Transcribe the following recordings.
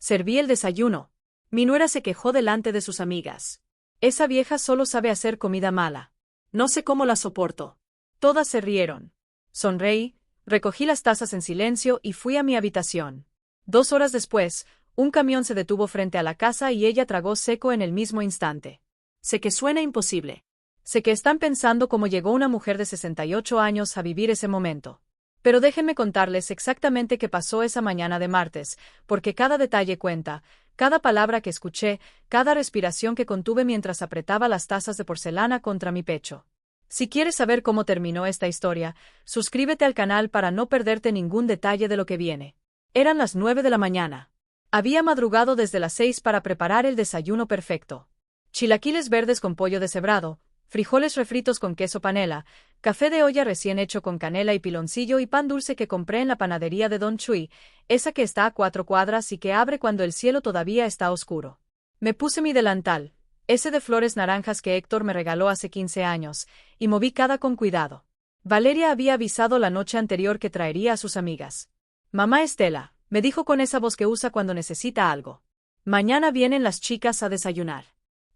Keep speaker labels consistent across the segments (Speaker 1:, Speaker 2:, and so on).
Speaker 1: Serví el desayuno. Mi nuera se quejó delante de sus amigas. Esa vieja solo sabe hacer comida mala. No sé cómo la soporto. Todas se rieron. Sonreí, recogí las tazas en silencio y fui a mi habitación. 2 horas después, un camión se detuvo frente a la casa y ella tragó seco en el mismo instante. Sé que suena imposible. Sé que están pensando cómo llegó una mujer de 68 años a vivir ese momento. Pero déjenme contarles exactamente qué pasó esa mañana de martes, porque cada detalle cuenta, cada palabra que escuché, cada respiración que contuve mientras apretaba las tazas de porcelana contra mi pecho. Si quieres saber cómo terminó esta historia, suscríbete al canal para no perderte ningún detalle de lo que viene. Eran las 9 de la mañana. Había madrugado desde las 6 para preparar el desayuno perfecto. Chilaquiles verdes con pollo deshebrado, frijoles refritos con queso panela, café de olla recién hecho con canela y piloncillo y pan dulce que compré en la panadería de Don Chuy, esa que está a 4 cuadras y que abre cuando el cielo todavía está oscuro. Me puse mi delantal, ese de flores naranjas que Héctor me regaló hace 15 años, y moví cada con cuidado. Valeria había avisado la noche anterior que traería a sus amigas. Mamá Estela, me dijo con esa voz que usa cuando necesita algo. Mañana vienen las chicas a desayunar.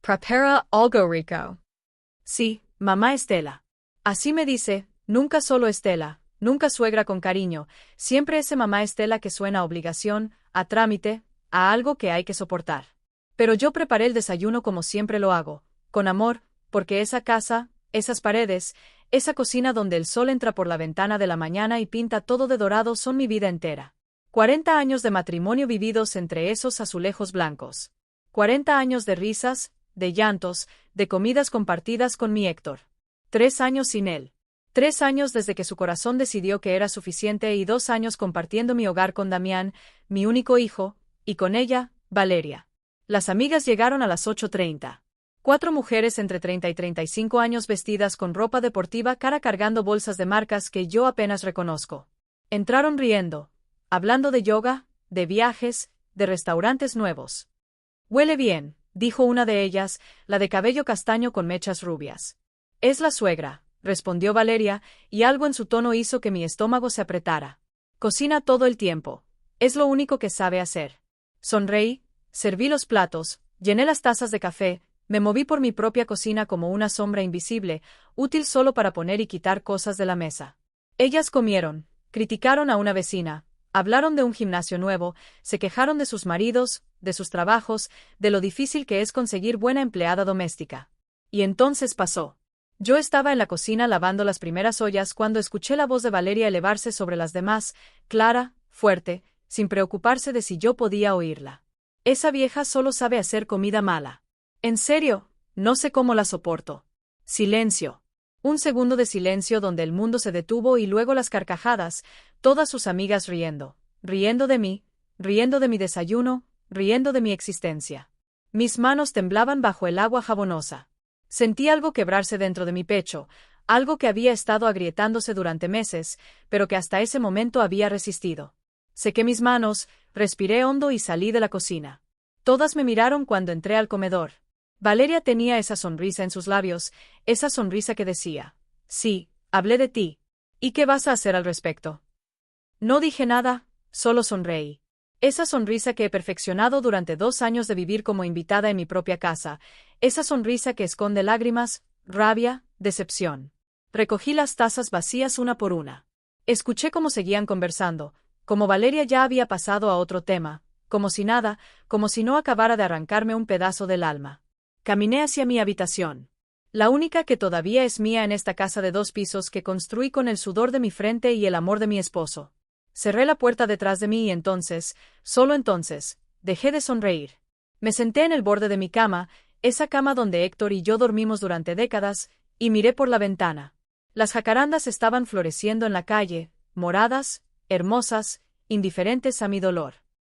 Speaker 1: Prepara algo rico. Sí, mamá Estela. Así me dice, nunca solo Estela, nunca suegra con cariño, siempre ese mamá Estela que suena a obligación, a trámite, a algo que hay que soportar. Pero yo preparé el desayuno como siempre lo hago, con amor, porque esa casa, esas paredes, esa cocina donde el sol entra por la ventana de la mañana y pinta todo de dorado son mi vida entera. 40 años de matrimonio vividos entre esos azulejos blancos. 40 años de risas, de llantos, de comidas compartidas con mi Héctor. 3 años sin él. 3 años desde que su corazón decidió que era suficiente y 2 años compartiendo mi hogar con Damián, mi único hijo, y con ella, Valeria. Las amigas llegaron a las 8:30. 4 mujeres entre 30 y 35 años vestidas con ropa deportiva cara cargando bolsas de marcas que yo apenas reconozco. Entraron riendo, hablando de yoga, de viajes, de restaurantes nuevos. Huele bien, dijo una de ellas, la de cabello castaño con mechas rubias. Es la suegra, respondió Valeria, y algo en su tono hizo que mi estómago se apretara. Cocina todo el tiempo. Es lo único que sabe hacer. Sonreí, serví los platos, llené las tazas de café, me moví por mi propia cocina como una sombra invisible, útil solo para poner y quitar cosas de la mesa. Ellas comieron, criticaron a una vecina, hablaron de un gimnasio nuevo, se quejaron de sus maridos, de sus trabajos, de lo difícil que es conseguir buena empleada doméstica. Y entonces pasó. Yo estaba en la cocina lavando las primeras ollas cuando escuché la voz de Valeria elevarse sobre las demás, clara, fuerte, sin preocuparse de si yo podía oírla. Esa vieja solo sabe hacer comida mala. En serio, no sé cómo la soporto. Silencio. Un segundo de silencio donde el mundo se detuvo y luego las carcajadas, todas sus amigas riendo, riendo de mí, riendo de mi desayuno, riendo de mi existencia. Mis manos temblaban bajo el agua jabonosa. Sentí algo quebrarse dentro de mi pecho, algo que había estado agrietándose durante meses, pero que hasta ese momento había resistido. Sequé mis manos, respiré hondo y salí de la cocina. Todas me miraron cuando entré al comedor. Valeria tenía esa sonrisa en sus labios, esa sonrisa que decía, sí, hablé de ti. ¿Y qué vas a hacer al respecto? No dije nada, solo sonreí. Esa sonrisa que he perfeccionado durante 2 años de vivir como invitada en mi propia casa, esa sonrisa que esconde lágrimas, rabia, decepción. Recogí las tazas vacías una por una. Escuché cómo seguían conversando, como Valeria ya había pasado a otro tema, como si nada, como si no acabara de arrancarme un pedazo del alma. Caminé hacia mi habitación. La única que todavía es mía en esta casa de 2 pisos que construí con el sudor de mi frente y el amor de mi esposo. Cerré la puerta detrás de mí y entonces, solo entonces, dejé de sonreír. Me senté en el borde de mi cama, esa cama donde Héctor y yo dormimos durante décadas, y miré por la ventana. Las jacarandas estaban floreciendo en la calle, moradas, hermosas, indiferentes a mi dolor.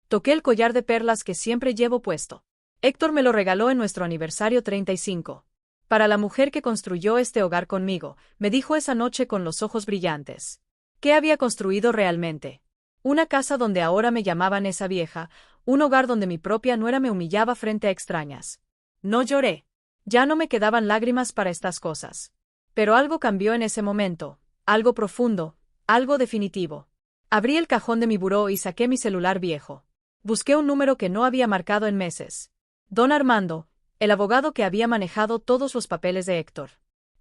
Speaker 1: Toqué el collar de perlas que siempre llevo puesto. Héctor me lo regaló en nuestro aniversario 35. Para la mujer que construyó este hogar conmigo, me dijo esa noche con los ojos brillantes. ¿Qué había construido realmente? Una casa donde ahora me llamaban esa vieja, un hogar donde mi propia nuera me humillaba frente a extrañas. No lloré. Ya no me quedaban lágrimas para estas cosas. Pero algo cambió en ese momento, algo profundo, algo definitivo. Abrí el cajón de mi buró y saqué mi celular viejo. Busqué un número que no había marcado en meses. Don Armando, el abogado que había manejado todos los papeles de Héctor.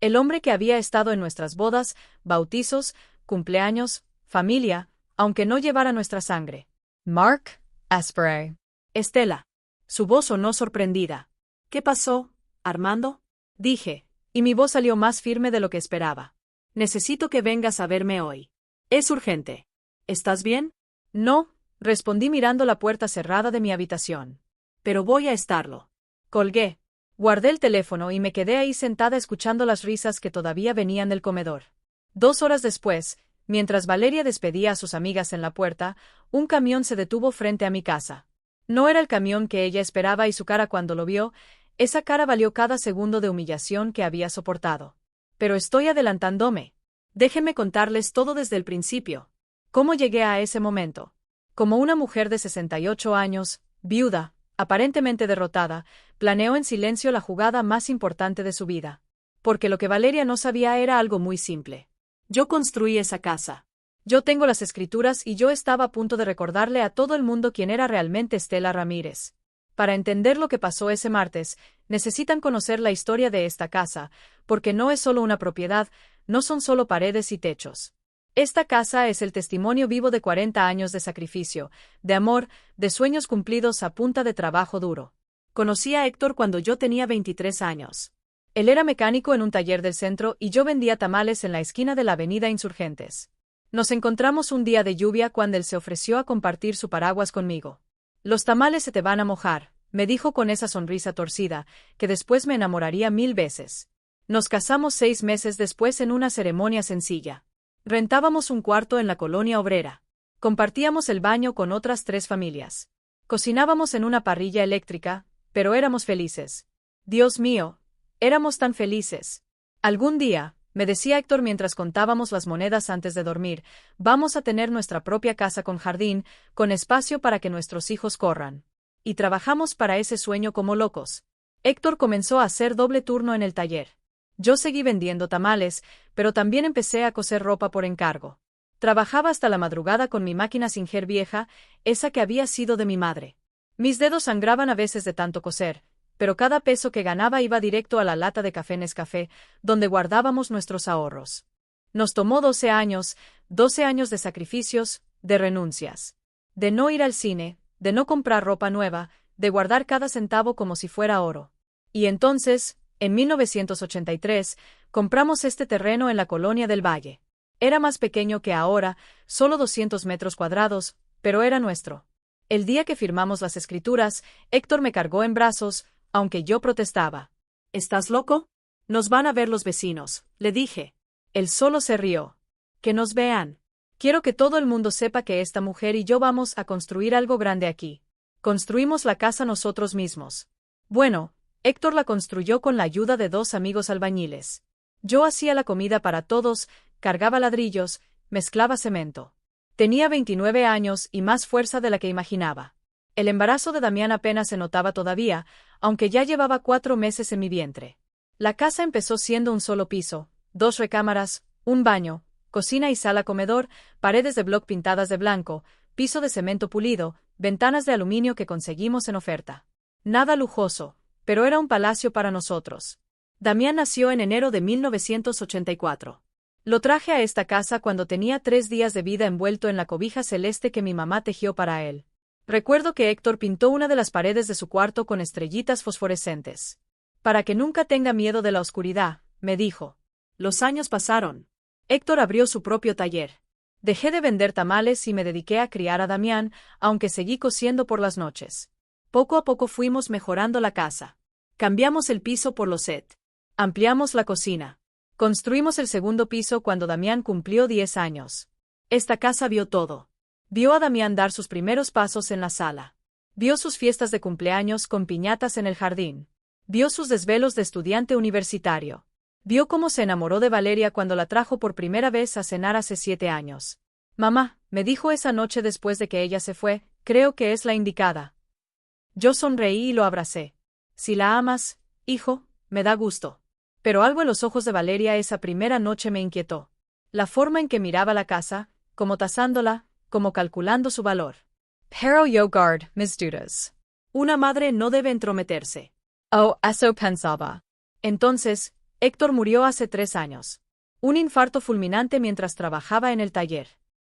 Speaker 1: El hombre que había estado en nuestras bodas, bautizos, cumpleaños, familia, aunque no llevara nuestra sangre. Mark Asprey. Estela. Su voz sonó sorprendida. ¿Qué pasó, Armando? Dije, y mi voz salió más firme de lo que esperaba. Necesito que vengas a verme hoy. Es urgente. ¿Estás bien? No, respondí mirando la puerta cerrada de mi habitación. Pero voy a estarlo. Colgué. Guardé el teléfono y me quedé ahí sentada escuchando las risas que todavía venían del comedor. 2 horas después, mientras Valeria despedía a sus amigas en la puerta, un camión se detuvo frente a mi casa. No era el camión que ella esperaba y su cara cuando lo vio, esa cara valió cada segundo de humillación que había soportado. Pero estoy adelantándome. Déjenme contarles todo desde el principio. ¿Cómo llegué a ese momento? Como una mujer de 68 años, viuda, aparentemente derrotada, planeó en silencio la jugada más importante de su vida. Porque lo que Valeria no sabía era algo muy simple. Yo construí esa casa. Yo tengo las escrituras y yo estaba a punto de recordarle a todo el mundo quién era realmente Estela Ramírez. Para entender lo que pasó ese martes, necesitan conocer la historia de esta casa, porque no es solo una propiedad, no son solo paredes y techos. Esta casa es el testimonio vivo de 40 años de sacrificio, de amor, de sueños cumplidos a punta de trabajo duro. Conocí a Héctor cuando yo tenía 23 años. Él era mecánico en un taller del centro y yo vendía tamales en la esquina de la avenida Insurgentes. Nos encontramos un día de lluvia cuando él se ofreció a compartir su paraguas conmigo. Los tamales se te van a mojar, me dijo con esa sonrisa torcida, que después me enamoraría 1000 veces. Nos casamos 6 meses después en una ceremonia sencilla. Rentábamos un cuarto en la colonia obrera. Compartíamos el baño con otras 3 familias. Cocinábamos en una parrilla eléctrica, pero éramos felices. Dios mío, éramos tan felices. Algún día, me decía Héctor mientras contábamos las monedas antes de dormir, vamos a tener nuestra propia casa con jardín, con espacio para que nuestros hijos corran. Y trabajamos para ese sueño como locos. Héctor comenzó a hacer doble turno en el taller. Yo seguí vendiendo tamales, pero también empecé a coser ropa por encargo. Trabajaba hasta la madrugada con mi máquina Singer vieja, esa que había sido de mi madre. Mis dedos sangraban a veces de tanto coser, pero cada peso que ganaba iba directo a la lata de café Nescafé, donde guardábamos nuestros ahorros. Nos tomó 12 años de sacrificios, de renuncias. De no ir al cine, de no comprar ropa nueva, de guardar cada centavo como si fuera oro. Y entonces, en 1983, compramos este terreno en la colonia del Valle. Era más pequeño que ahora, solo 200 metros cuadrados, pero era nuestro. El día que firmamos las escrituras, Héctor me cargó en brazos, aunque yo protestaba. ¿Estás loco? Nos van a ver los vecinos, le dije. Él solo se rió. Que nos vean. Quiero que todo el mundo sepa que esta mujer y yo vamos a construir algo grande aquí. Construimos la casa nosotros mismos. Bueno, Héctor la construyó con la ayuda de 2 amigos albañiles. Yo hacía la comida para todos, cargaba ladrillos, mezclaba cemento. Tenía 29 años y más fuerza de la que imaginaba. El embarazo de Damián apenas se notaba todavía, aunque ya llevaba 4 meses en mi vientre. La casa empezó siendo un solo piso, 2 recámaras, un baño, cocina y sala comedor, paredes de bloc pintadas de blanco, piso de cemento pulido, ventanas de aluminio que conseguimos en oferta. Nada lujoso, pero era un palacio para nosotros. Damián nació en enero de 1984. Lo traje a esta casa cuando tenía 3 días de vida envuelto en la cobija celeste que mi mamá tejió para él. Recuerdo que Héctor pintó una de las paredes de su cuarto con estrellitas fosforescentes. Para que nunca tenga miedo de la oscuridad, me dijo. Los años pasaron. Héctor abrió su propio taller. Dejé de vender tamales y me dediqué a criar a Damián, aunque seguí cosiendo por las noches. Poco a poco fuimos mejorando la casa. Cambiamos el piso por loset. Ampliamos la cocina. Construimos el segundo piso cuando Damián cumplió 10 años. Esta casa vio todo. Vio a Damián dar sus primeros pasos en la sala. Vio sus fiestas de cumpleaños con piñatas en el jardín. Vio sus desvelos de estudiante universitario. Vio cómo se enamoró de Valeria cuando la trajo por primera vez a cenar hace 7 años. Mamá, me dijo esa noche después de que ella se fue, creo que es la indicada. Yo sonreí y lo abracé. Si la amas, hijo, me da gusto. Pero algo en los ojos de Valeria esa primera noche me inquietó. La forma en que miraba la casa, como tasándola, como calculando su valor.
Speaker 2: Pero yo guard mis dudas.
Speaker 1: Una madre no debe entrometerse.
Speaker 2: Oh, eso pensaba.
Speaker 1: Entonces, Héctor murió hace 3 años. Un infarto fulminante mientras trabajaba en el taller.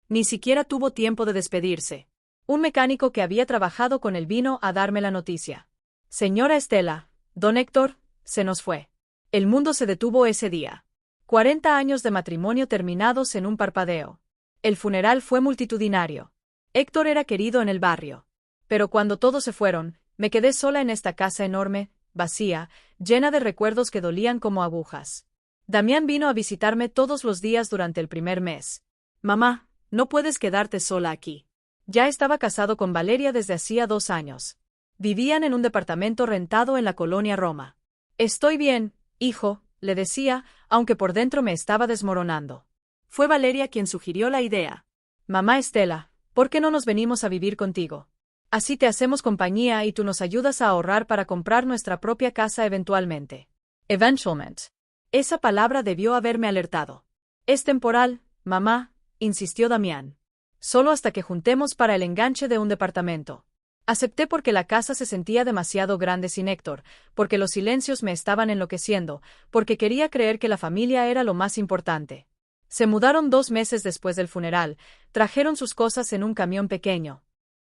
Speaker 1: Ni siquiera tuvo tiempo de despedirse. Un mecánico que había trabajado con él vino a darme la noticia. Señora Estela, don Héctor, se nos fue. El mundo se detuvo ese día. 40 años de matrimonio terminados en un parpadeo. El funeral fue multitudinario. Héctor era querido en el barrio. Pero cuando todos se fueron, me quedé sola en esta casa enorme, vacía, llena de recuerdos que dolían como agujas. Damián vino a visitarme todos los días durante el primer mes. Mamá, no puedes quedarte sola aquí. Ya estaba casado con Valeria desde hacía 2 años. Vivían en un departamento rentado en la colonia Roma. Estoy bien, hijo, le decía, aunque por dentro me estaba desmoronando. Fue Valeria quien sugirió la idea. Mamá Estela, ¿por qué no nos venimos a vivir contigo? Así te hacemos compañía y tú nos ayudas a ahorrar para comprar nuestra propia casa eventualmente.
Speaker 2: Eventualmente.
Speaker 1: Esa palabra debió haberme alertado. Es temporal, mamá, insistió Damián. Solo hasta que juntemos para el enganche de un departamento. Acepté porque la casa se sentía demasiado grande sin Héctor, porque los silencios me estaban enloqueciendo, porque quería creer que la familia era lo más importante. Se mudaron 2 meses después del funeral, trajeron sus cosas en un camión pequeño.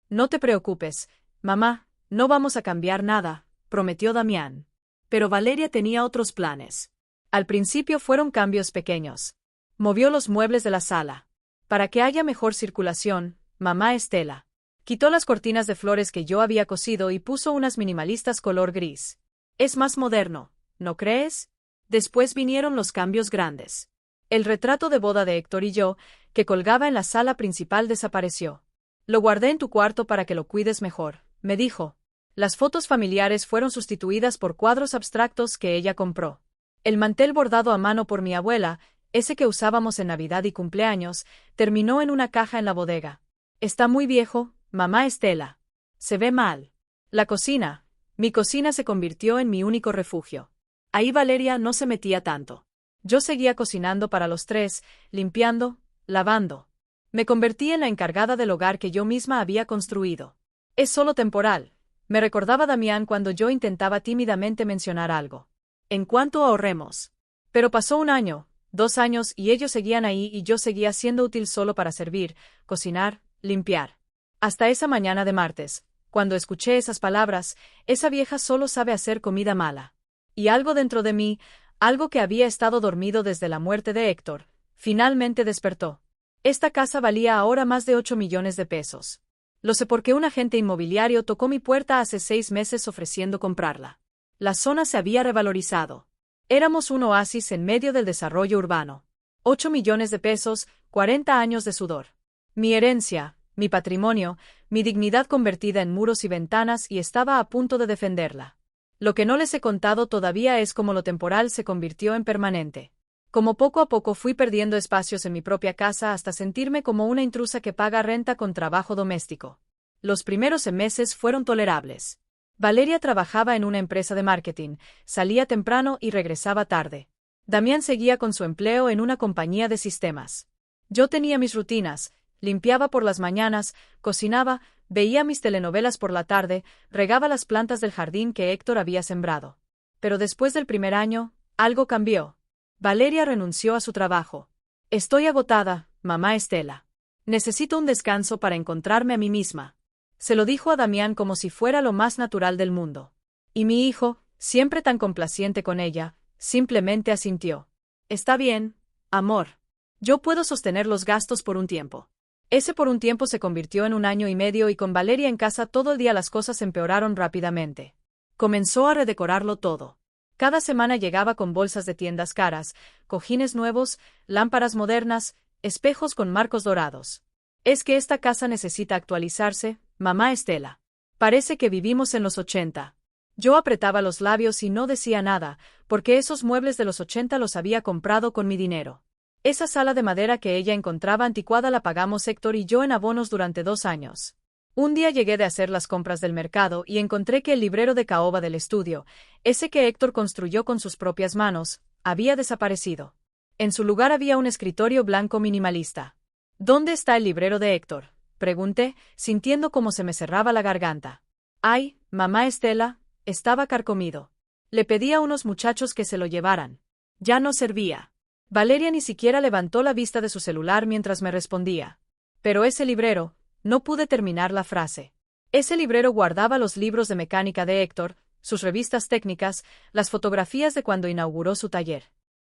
Speaker 1: No te preocupes, mamá, no vamos a cambiar nada, prometió Damián. Pero Valeria tenía otros planes. Al principio fueron cambios pequeños. Movió los muebles de la sala. Para que haya mejor circulación, mamá Estela. Quitó las cortinas de flores que yo había cosido y puso unas minimalistas color gris. Es más moderno, ¿no crees? Después vinieron los cambios grandes. El retrato de boda de Héctor y yo, que colgaba en la sala principal, desapareció. Lo guardé en tu cuarto para que lo cuides mejor, me dijo. Las fotos familiares fueron sustituidas por cuadros abstractos que ella compró. El mantel bordado a mano por mi abuela, ese que usábamos en Navidad y cumpleaños, terminó en una caja en la bodega. Está muy viejo, mamá Estela. Se ve mal. La cocina. Mi cocina se convirtió en mi único refugio. Ahí Valeria no se metía tanto. Yo seguía cocinando para los 3, limpiando, lavando. Me convertí en la encargada del hogar que yo misma había construido. Es solo temporal, me recordaba Damián cuando yo intentaba tímidamente mencionar algo. En cuanto ahorremos. Pero pasó 1 año, 2 años y ellos seguían ahí y yo seguía siendo útil solo para servir, cocinar, limpiar. Hasta esa mañana de martes, cuando escuché esas palabras, esa vieja solo sabe hacer comida mala. Y algo dentro de mí, algo que había estado dormido desde la muerte de Héctor, finalmente despertó. Esta casa valía ahora más de 8 millones de pesos. Lo sé porque un agente inmobiliario tocó mi puerta hace 6 meses ofreciendo comprarla. La zona se había revalorizado. Éramos un oasis en medio del desarrollo urbano. 8 millones de pesos, 40 años de sudor. Mi herencia, mi patrimonio, mi dignidad convertida en muros y ventanas, y estaba a punto de defenderla. Lo que no les he contado todavía es cómo lo temporal se convirtió en permanente. Como poco a poco fui perdiendo espacios en mi propia casa hasta sentirme como una intrusa que paga renta con trabajo doméstico. Los primeros meses fueron tolerables. Valeria trabajaba en una empresa de marketing, salía temprano y regresaba tarde. Damián seguía con su empleo en una compañía de sistemas. Yo tenía mis rutinas, limpiaba por las mañanas, cocinaba, veía mis telenovelas por la tarde, regaba las plantas del jardín que Héctor había sembrado. Pero después del primer año, algo cambió. Valeria renunció a su trabajo. Estoy agotada, mamá Estela. Necesito un descanso para encontrarme a mí misma. Se lo dijo a Damián como si fuera lo más natural del mundo. Y mi hijo, siempre tan complaciente con ella, simplemente asintió. Está bien, amor. Yo puedo sostener los gastos por un tiempo. Ese por un tiempo se convirtió en 1 año y medio y con Valeria en casa todo el día las cosas empeoraron rápidamente. Comenzó a redecorarlo todo. Cada semana llegaba con bolsas de tiendas caras, cojines nuevos, lámparas modernas, espejos con marcos dorados. Es que esta casa necesita actualizarse, mamá Estela. Parece que vivimos en los 80. Yo apretaba los labios y no decía nada, porque esos muebles de los 80 los había comprado con mi dinero. Esa sala de madera que ella encontraba anticuada la pagamos Héctor y yo en abonos durante 2 años. Un día llegué de hacer las compras del mercado y encontré que el librero de caoba del estudio, ese que Héctor construyó con sus propias manos, había desaparecido. En su lugar había un escritorio blanco minimalista. ¿Dónde está el librero de Héctor?, Pregunté, sintiendo cómo se me cerraba la garganta. Ay, mamá Estela, estaba carcomido. Le pedí a unos muchachos que se lo llevaran. Ya no servía. Valeria ni siquiera levantó la vista de su celular mientras me respondía. Pero ese librero, no pude terminar la frase. Ese librero guardaba los libros de mecánica de Héctor, sus revistas técnicas, las fotografías de cuando inauguró su taller.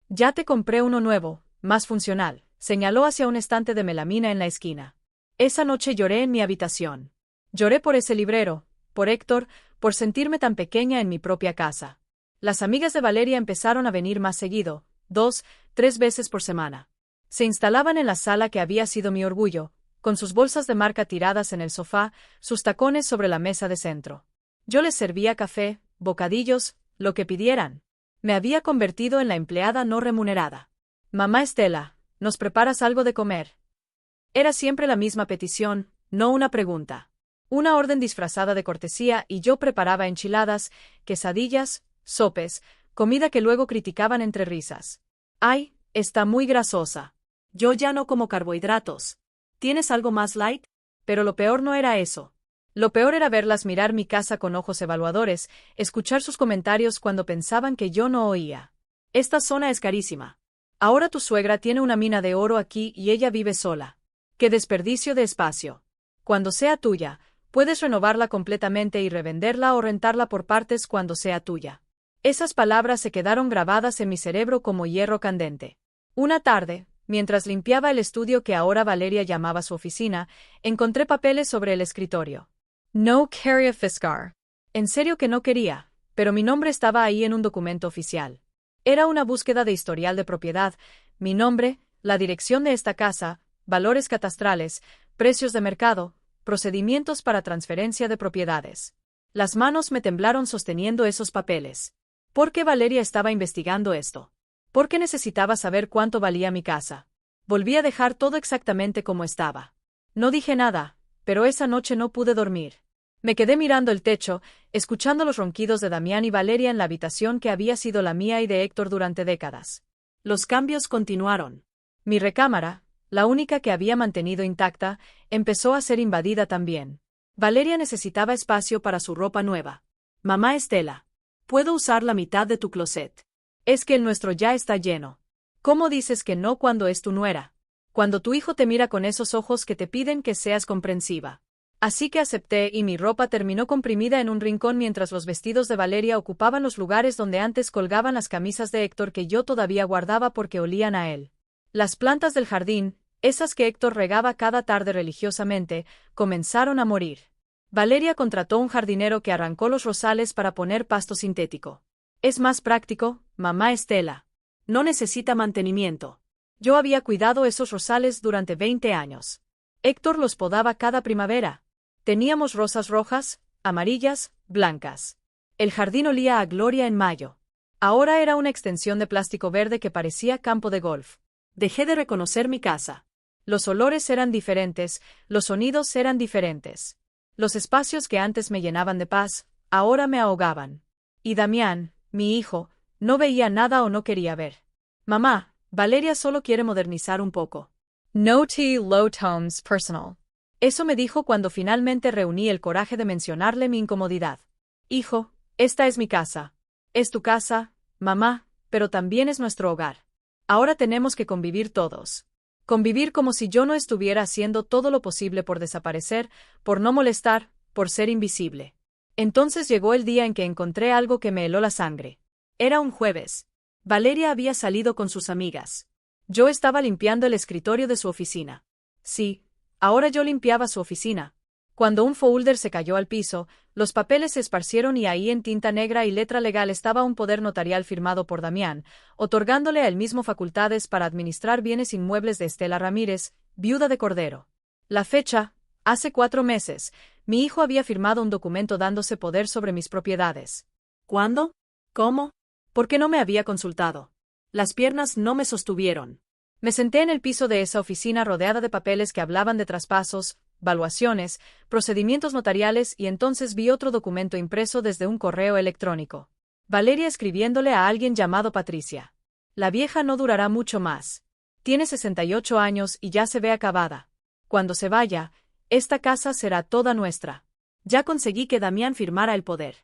Speaker 1: Ya te compré uno nuevo, más funcional, señaló hacia un estante de melamina en la esquina. Esa noche lloré en mi habitación. Lloré por ese librero, por Héctor, por sentirme tan pequeña en mi propia casa. Las amigas de Valeria empezaron a venir más seguido, 2, 3 veces por semana. Se instalaban en la sala que había sido mi orgullo, con sus bolsas de marca tiradas en el sofá, sus tacones sobre la mesa de centro. Yo les servía café, bocadillos, lo que pidieran. Me había convertido en la empleada no remunerada. Mamá Estela, ¿nos preparas algo de comer? Era siempre la misma petición, no una pregunta. Una orden disfrazada de cortesía y yo preparaba enchiladas, quesadillas, sopes, comida que luego criticaban entre risas. Ay, está muy grasosa. Yo ya no como carbohidratos. ¿Tienes algo más light? Pero lo peor no era eso. Lo peor era verlas mirar mi casa con ojos evaluadores, escuchar sus comentarios cuando pensaban que yo no oía. Esta zona es carísima. Ahora tu suegra tiene una mina de oro aquí y ella vive sola. ¡Qué desperdicio de espacio! Cuando sea tuya, puedes renovarla completamente y revenderla o rentarla por partes cuando sea tuya. Esas palabras se quedaron grabadas en mi cerebro como hierro candente. Una tarde, mientras limpiaba el estudio que ahora Valeria llamaba su oficina, encontré papeles sobre el escritorio.
Speaker 2: No quería fiscar.
Speaker 1: En serio que no quería, pero mi nombre estaba ahí en un documento oficial. Era una búsqueda de historial de propiedad, mi nombre, la dirección de esta casa, valores catastrales, precios de mercado, procedimientos para transferencia de propiedades. Las manos me temblaron sosteniendo esos papeles. ¿Por qué Valeria estaba investigando esto? ¿Por qué necesitaba saber cuánto valía mi casa? Volví a dejar todo exactamente como estaba. No dije nada, pero esa noche no pude dormir. Me quedé mirando el techo, escuchando los ronquidos de Damián y Valeria en la habitación que había sido la mía y de Héctor durante décadas. Los cambios continuaron. Mi recámara, la única que había mantenido intacta, empezó a ser invadida también. Valeria necesitaba espacio para su ropa nueva. Mamá Estela, ¿puedo usar la mitad de tu closet? Es que el nuestro ya está lleno. ¿Cómo dices que no cuando es tu nuera? Cuando tu hijo te mira con esos ojos que te piden que seas comprensiva. Así que acepté y mi ropa terminó comprimida en un rincón mientras los vestidos de Valeria ocupaban los lugares donde antes colgaban las camisas de Héctor que yo todavía guardaba porque olían a él. Las plantas del jardín, esas que Héctor regaba cada tarde religiosamente, comenzaron a morir. Valeria contrató un jardinero que arrancó los rosales para poner pasto sintético. Es más práctico, mamá Estela. No necesita mantenimiento. Yo había cuidado esos rosales durante 20 años. Héctor los podaba cada primavera. Teníamos rosas rojas, amarillas, blancas. El jardín olía a gloria en mayo. Ahora era una extensión de plástico verde que parecía campo de golf. Dejé de reconocer mi casa. Los olores eran diferentes, los sonidos eran diferentes. Los espacios que antes me llenaban de paz, ahora me ahogaban. Y Damián, mi hijo, no veía nada o no quería ver. Mamá, Valeria solo quiere modernizar un poco.
Speaker 2: No te lo tomes personal.
Speaker 1: Eso me dijo cuando finalmente reuní el coraje de mencionarle mi incomodidad. Hijo, esta es mi casa. Es tu casa, mamá, pero también es nuestro hogar. Ahora tenemos que convivir todos. Convivir como si yo no estuviera haciendo todo lo posible por desaparecer, por no molestar, por ser invisible. Entonces llegó el día en que encontré algo que me heló la sangre. Era un jueves. Valeria había salido con sus amigas. Yo estaba limpiando el escritorio de su oficina. Sí, ahora yo limpiaba su oficina. Cuando un folder se cayó al piso, los papeles se esparcieron y ahí en tinta negra y letra legal estaba un poder notarial firmado por Damián, otorgándole a él mismo facultades para administrar bienes inmuebles de Estela Ramírez, viuda de Cordero. La fecha, hace 4 meses, mi hijo había firmado un documento dándose poder sobre mis propiedades. ¿Cuándo? ¿Cómo? ¿Por qué no me había consultado? Las piernas no me sostuvieron. Me senté en el piso de esa oficina rodeada de papeles que hablaban de traspasos, valuaciones, procedimientos notariales y entonces vi otro documento impreso desde un correo electrónico. Valeria escribiéndole a alguien llamado Patricia. La vieja no durará mucho más. Tiene 68 años y ya se ve acabada. Cuando se vaya, Esta casa será toda nuestra. Ya conseguí que Damián firmara el poder.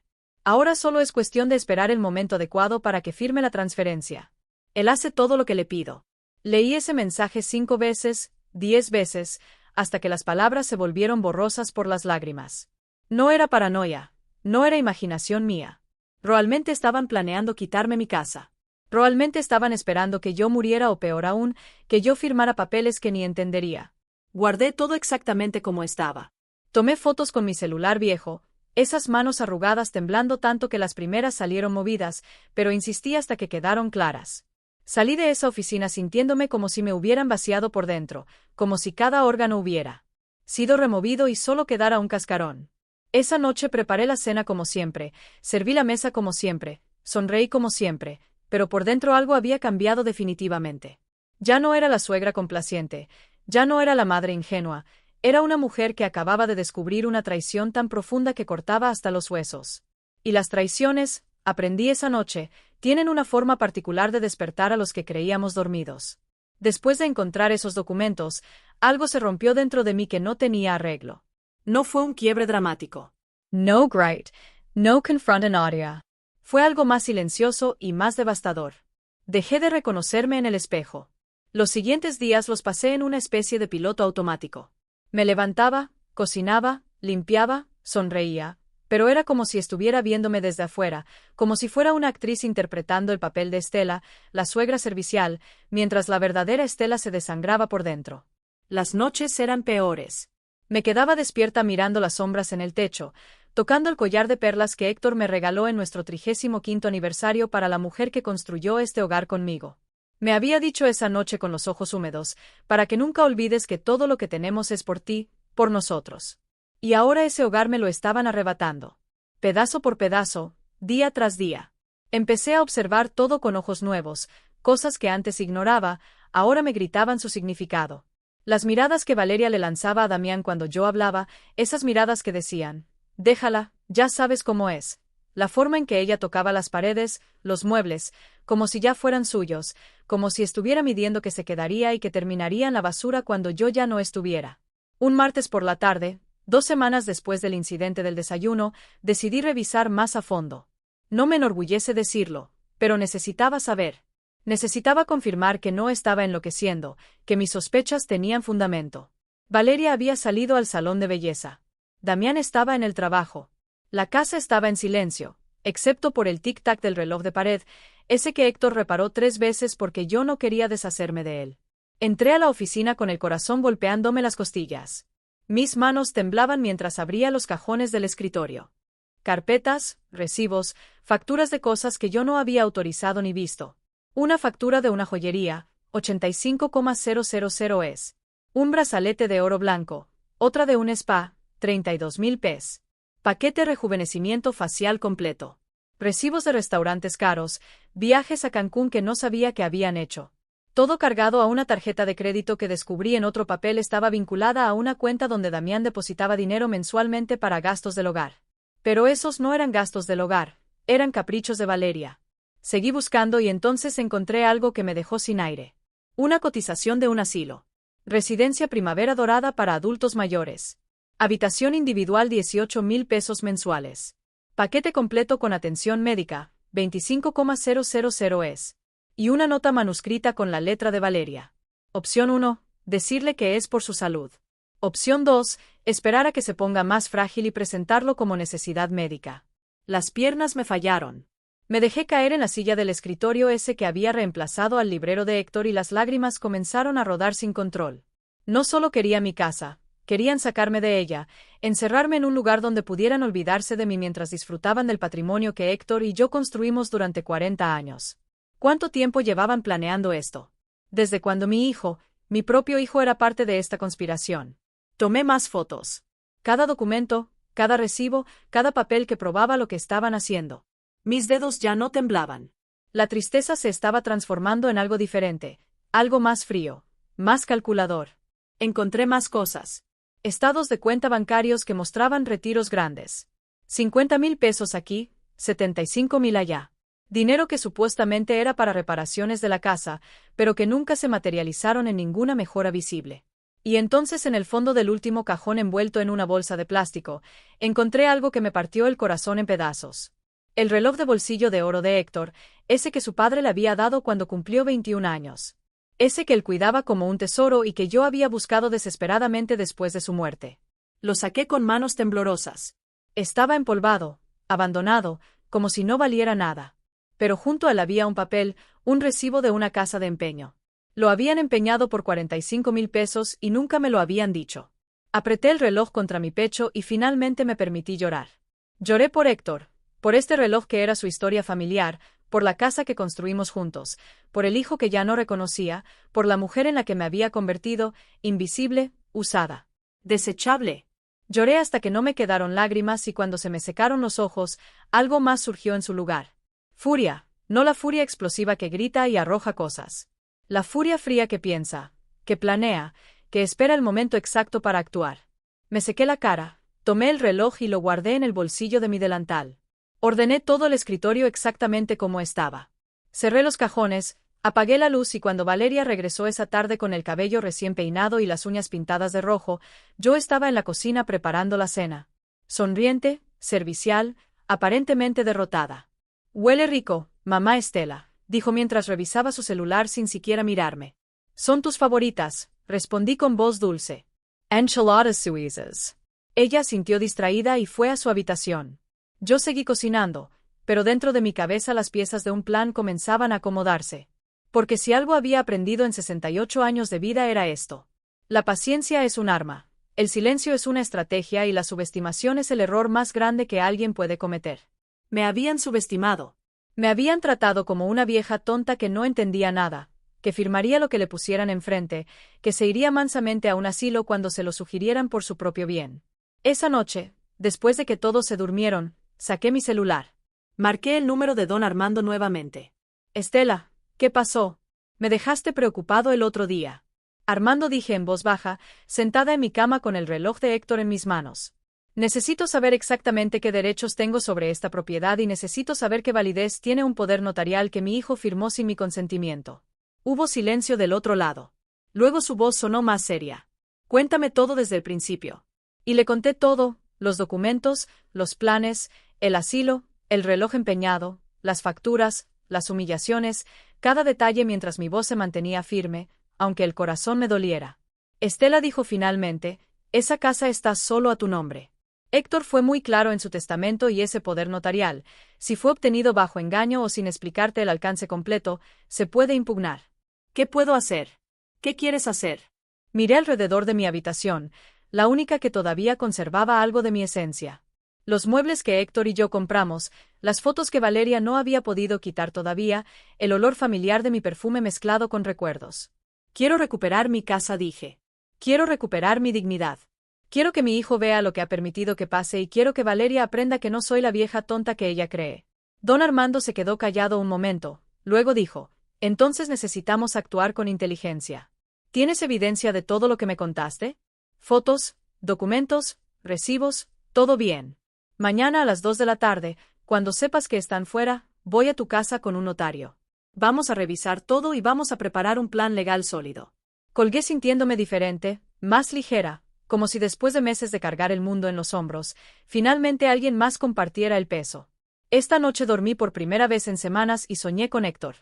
Speaker 1: Ahora solo es cuestión de esperar el momento adecuado para que firme la transferencia. Él hace todo lo que le pido. Leí ese mensaje 5 veces, 10 veces, hasta que las palabras se volvieron borrosas por las lágrimas. No era paranoia, no era imaginación mía. Realmente estaban planeando quitarme mi casa. Realmente estaban esperando que yo muriera o peor aún, que yo firmara papeles que ni entendería. Guardé todo exactamente como estaba. Tomé fotos con mi celular viejo, esas manos arrugadas temblando tanto que las primeras salieron movidas, pero insistí hasta que quedaron claras. Salí de esa oficina sintiéndome como si me hubieran vaciado por dentro, como si cada órgano hubiera sido removido y solo quedara un cascarón. Esa noche preparé la cena como siempre, serví la mesa como siempre, sonreí como siempre, pero por dentro algo había cambiado definitivamente. Ya no era la suegra complaciente, ya no era la madre ingenua, era una mujer que acababa de descubrir una traición tan profunda que cortaba hasta los huesos. Y las traiciones, aprendí esa noche, tienen una forma particular de despertar a los que creíamos dormidos. Después de encontrar esos documentos, algo se rompió dentro de mí que no tenía arreglo. No fue un quiebre dramático.
Speaker 2: No gripe, no confront an audio.
Speaker 1: Fue algo más silencioso y más devastador. Dejé de reconocerme en el espejo. Los siguientes días los pasé en una especie de piloto automático. Me levantaba, cocinaba, limpiaba, sonreía, pero era como si estuviera viéndome desde afuera, como si fuera una actriz interpretando el papel de Estela, la suegra servicial, mientras la verdadera Estela se desangraba por dentro. Las noches eran peores. Me quedaba despierta mirando las sombras en el techo, tocando el collar de perlas que Héctor me regaló en nuestro 35º aniversario para la mujer que construyó este hogar conmigo. Me había dicho esa noche con los ojos húmedos, para que nunca olvides que todo lo que tenemos es por ti, por nosotros. Y ahora ese hogar me lo estaban arrebatando. Pedazo por pedazo, día tras día. Empecé a observar todo con ojos nuevos, cosas que antes ignoraba, ahora me gritaban su significado. Las miradas que Valeria le lanzaba a Damián cuando yo hablaba, esas miradas que decían, déjala, ya sabes cómo es. La forma en que ella tocaba las paredes, los muebles, como si ya fueran suyos, como si estuviera midiendo que se quedaría y que terminaría en la basura cuando yo ya no estuviera. Un martes por la tarde, 2 semanas después del incidente del desayuno, decidí revisar más a fondo. No me enorgullece decirlo, pero necesitaba saber. Necesitaba confirmar que no estaba enloqueciendo, que mis sospechas tenían fundamento. Valeria había salido al salón de belleza. Damián estaba en el trabajo. La casa estaba en silencio, excepto por el tic-tac del reloj de pared, ese que Héctor reparó 3 veces porque yo no quería deshacerme de él. Entré a la oficina con el corazón golpeándome las costillas. Mis manos temblaban mientras abría los cajones del escritorio. Carpetas, recibos, facturas de cosas que yo no había autorizado ni visto. Una factura de una joyería, 85,000 es. Un brazalete de oro blanco, otra de un spa, 32,000 pes. Paquete rejuvenecimiento facial completo. Recibos de restaurantes caros, viajes a Cancún que no sabía que habían hecho. Todo cargado a una tarjeta de crédito que descubrí en otro papel estaba vinculada a una cuenta donde Damián depositaba dinero mensualmente para gastos del hogar. Pero esos no eran gastos del hogar, eran caprichos de Valeria. Seguí buscando y entonces encontré algo que me dejó sin aire. Una cotización de un asilo. Residencia Primavera Dorada para adultos mayores. Habitación individual 18,000 pesos mensuales. Paquete completo con atención médica, 25,000 es. Y una nota manuscrita con la letra de Valeria. Opción 1, decirle que es por su salud. Opción 2, esperar a que se ponga más frágil y presentarlo como necesidad médica. Las piernas me fallaron. Me dejé caer en la silla del escritorio ese que había reemplazado al librero de Héctor y las lágrimas comenzaron a rodar sin control. No solo quería mi casa, querían sacarme de ella, encerrarme en un lugar donde pudieran olvidarse de mí mientras disfrutaban del patrimonio que Héctor y yo construimos durante 40 años. ¿Cuánto tiempo llevaban planeando esto? Desde cuando mi hijo, mi propio hijo era parte de esta conspiración. Tomé más fotos. Cada documento, cada recibo, cada papel que probaba lo que estaban haciendo. Mis dedos ya no temblaban. La tristeza se estaba transformando en algo diferente, algo más frío, más calculador. Encontré más cosas. Estados de cuenta bancarios que mostraban retiros grandes. 50,000 pesos aquí, 75,000 allá. Dinero que supuestamente era para reparaciones de la casa, pero que nunca se materializaron en ninguna mejora visible. Y entonces en el fondo del último cajón envuelto en una bolsa de plástico, encontré algo que me partió el corazón en pedazos. El reloj de bolsillo de oro de Héctor, ese que su padre le había dado cuando cumplió 21 años. Ese que él cuidaba como un tesoro y que yo había buscado desesperadamente después de su muerte. Lo saqué con manos temblorosas. Estaba empolvado, abandonado, como si no valiera nada. Pero junto a él había un papel, un recibo de una casa de empeño. Lo habían empeñado por 45,000 pesos y nunca me lo habían dicho. Apreté el reloj contra mi pecho y finalmente me permití llorar. Lloré por Héctor, por este reloj que era su historia familiar, por la casa que construimos juntos, por el hijo que ya no reconocía, por la mujer en la que me había convertido, invisible, usada, desechable. Lloré hasta que no me quedaron lágrimas y cuando se me secaron los ojos, algo más surgió en su lugar. Furia, no la furia explosiva que grita y arroja cosas. La furia fría que piensa, que planea, que espera el momento exacto para actuar. Me sequé la cara, tomé el reloj y lo guardé en el bolsillo de mi delantal. Ordené todo el escritorio exactamente como estaba. Cerré los cajones, apagué la luz y cuando Valeria regresó esa tarde con el cabello recién peinado y las uñas pintadas de rojo, yo estaba en la cocina preparando la cena. Sonriente, servicial, aparentemente derrotada. «Huele rico, mamá Estela», dijo mientras revisaba su celular sin siquiera mirarme. «Son tus favoritas», respondí con voz dulce.
Speaker 2: Enchiladas suizas.
Speaker 1: Ella sintió distraída y fue a su habitación. Yo seguí cocinando, pero dentro de mi cabeza las piezas de un plan comenzaban a acomodarse. Porque si algo había aprendido en 68 años de vida era esto. La paciencia es un arma, el silencio es una estrategia y la subestimación es el error más grande que alguien puede cometer. Me habían subestimado. Me habían tratado como una vieja tonta que no entendía nada, que firmaría lo que le pusieran enfrente, que se iría mansamente a un asilo cuando se lo sugirieran por su propio bien. Esa noche, después de que todos se durmieron, saqué mi celular. Marqué el número de don Armando nuevamente. «Estela, ¿qué pasó? Me dejaste preocupado el otro día». «Armando», dije en voz baja, sentada en mi cama con el reloj de Héctor en mis manos. «Necesito saber exactamente qué derechos tengo sobre esta propiedad y necesito saber qué validez tiene un poder notarial que mi hijo firmó sin mi consentimiento». Hubo silencio del otro lado. Luego su voz sonó más seria. «Cuéntame todo desde el principio». Y le conté todo, los documentos, los planes, el asilo, el reloj empeñado, las facturas, las humillaciones, cada detalle mientras mi voz se mantenía firme, aunque el corazón me doliera. «Estela», dijo finalmente, «esa casa está solo a tu nombre. Héctor fue muy claro en su testamento y ese poder notarial, si fue obtenido bajo engaño o sin explicarte el alcance completo, se puede impugnar. ¿Qué puedo hacer? ¿Qué quieres hacer?» Miré alrededor de mi habitación, la única que todavía conservaba algo de mi esencia. Los muebles que Héctor y yo compramos, las fotos que Valeria no había podido quitar todavía, el olor familiar de mi perfume mezclado con recuerdos. «Quiero recuperar mi casa», dije. «Quiero recuperar mi dignidad. Quiero que mi hijo vea lo que ha permitido que pase y quiero que Valeria aprenda que no soy la vieja tonta que ella cree». Don Armando se quedó callado un momento, luego dijo, «Entonces necesitamos actuar con inteligencia. ¿Tienes evidencia de todo lo que me contaste? Fotos, documentos, recibos, todo bien. Mañana a las 2 de la tarde, cuando sepas que están fuera, voy a tu casa con un notario. Vamos a revisar todo y vamos a preparar un plan legal sólido». Colgué sintiéndome diferente, más ligera, como si después de meses de cargar el mundo en los hombros, finalmente alguien más compartiera el peso. Esta noche dormí por primera vez en semanas y soñé con Héctor.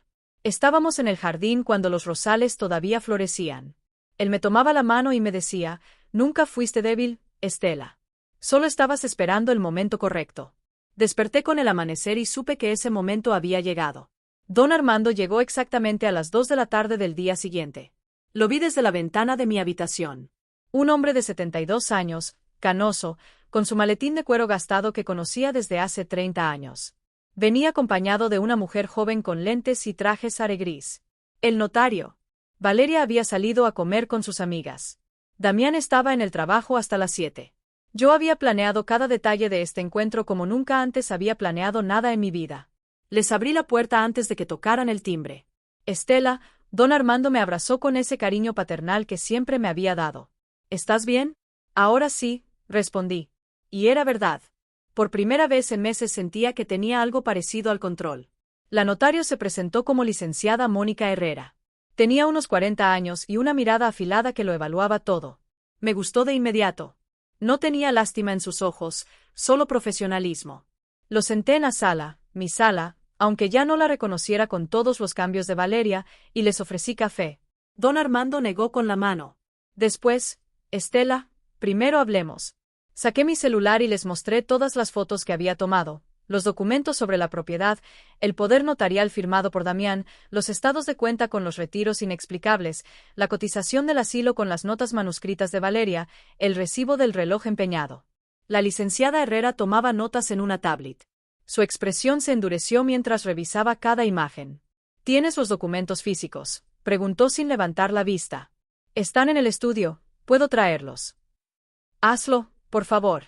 Speaker 1: Estábamos en el jardín cuando los rosales todavía florecían. Él me tomaba la mano y me decía, «Nunca fuiste débil, Estela. Solo estabas esperando el momento correcto». Desperté con el amanecer y supe que ese momento había llegado. Don Armando llegó exactamente a las 2 de la tarde del día siguiente. Lo vi desde la ventana de mi habitación. Un hombre de 72 años, canoso, con su maletín de cuero gastado que conocía desde hace 30 años. Venía acompañado de una mujer joven con lentes y traje sare gris. El notario. Valeria había salido a comer con sus amigas. Damián estaba en el trabajo hasta las 7. Yo había planeado cada detalle de este encuentro como nunca antes había planeado nada en mi vida. Les abrí la puerta antes de que tocaran el timbre. «Estela», don Armando me abrazó con ese cariño paternal que siempre me había dado. «¿Estás bien?» «Ahora sí», respondí. Y era verdad. Por primera vez en meses sentía que tenía algo parecido al control. La notario se presentó como licenciada Mónica Herrera. Tenía unos 40 años y una mirada afilada que lo evaluaba todo. Me gustó de inmediato. No tenía lástima en sus ojos, solo profesionalismo. Lo senté en la sala, mi sala, aunque ya no la reconociera con todos los cambios de Valeria, y les ofrecí café. Don Armando negó con la mano. Después, Estela, primero hablemos. Saqué mi celular y les mostré todas las fotos que había tomado, los documentos sobre la propiedad, el poder notarial firmado por Damián, los estados de cuenta con los retiros inexplicables, la cotización del asilo con las notas manuscritas de Valeria, el recibo del reloj empeñado. La licenciada Herrera tomaba notas en una tablet. Su expresión se endureció mientras revisaba cada imagen. ¿Tienes los documentos físicos?, preguntó sin levantar la vista. Están en el estudio, puedo traerlos. Hazlo, por favor.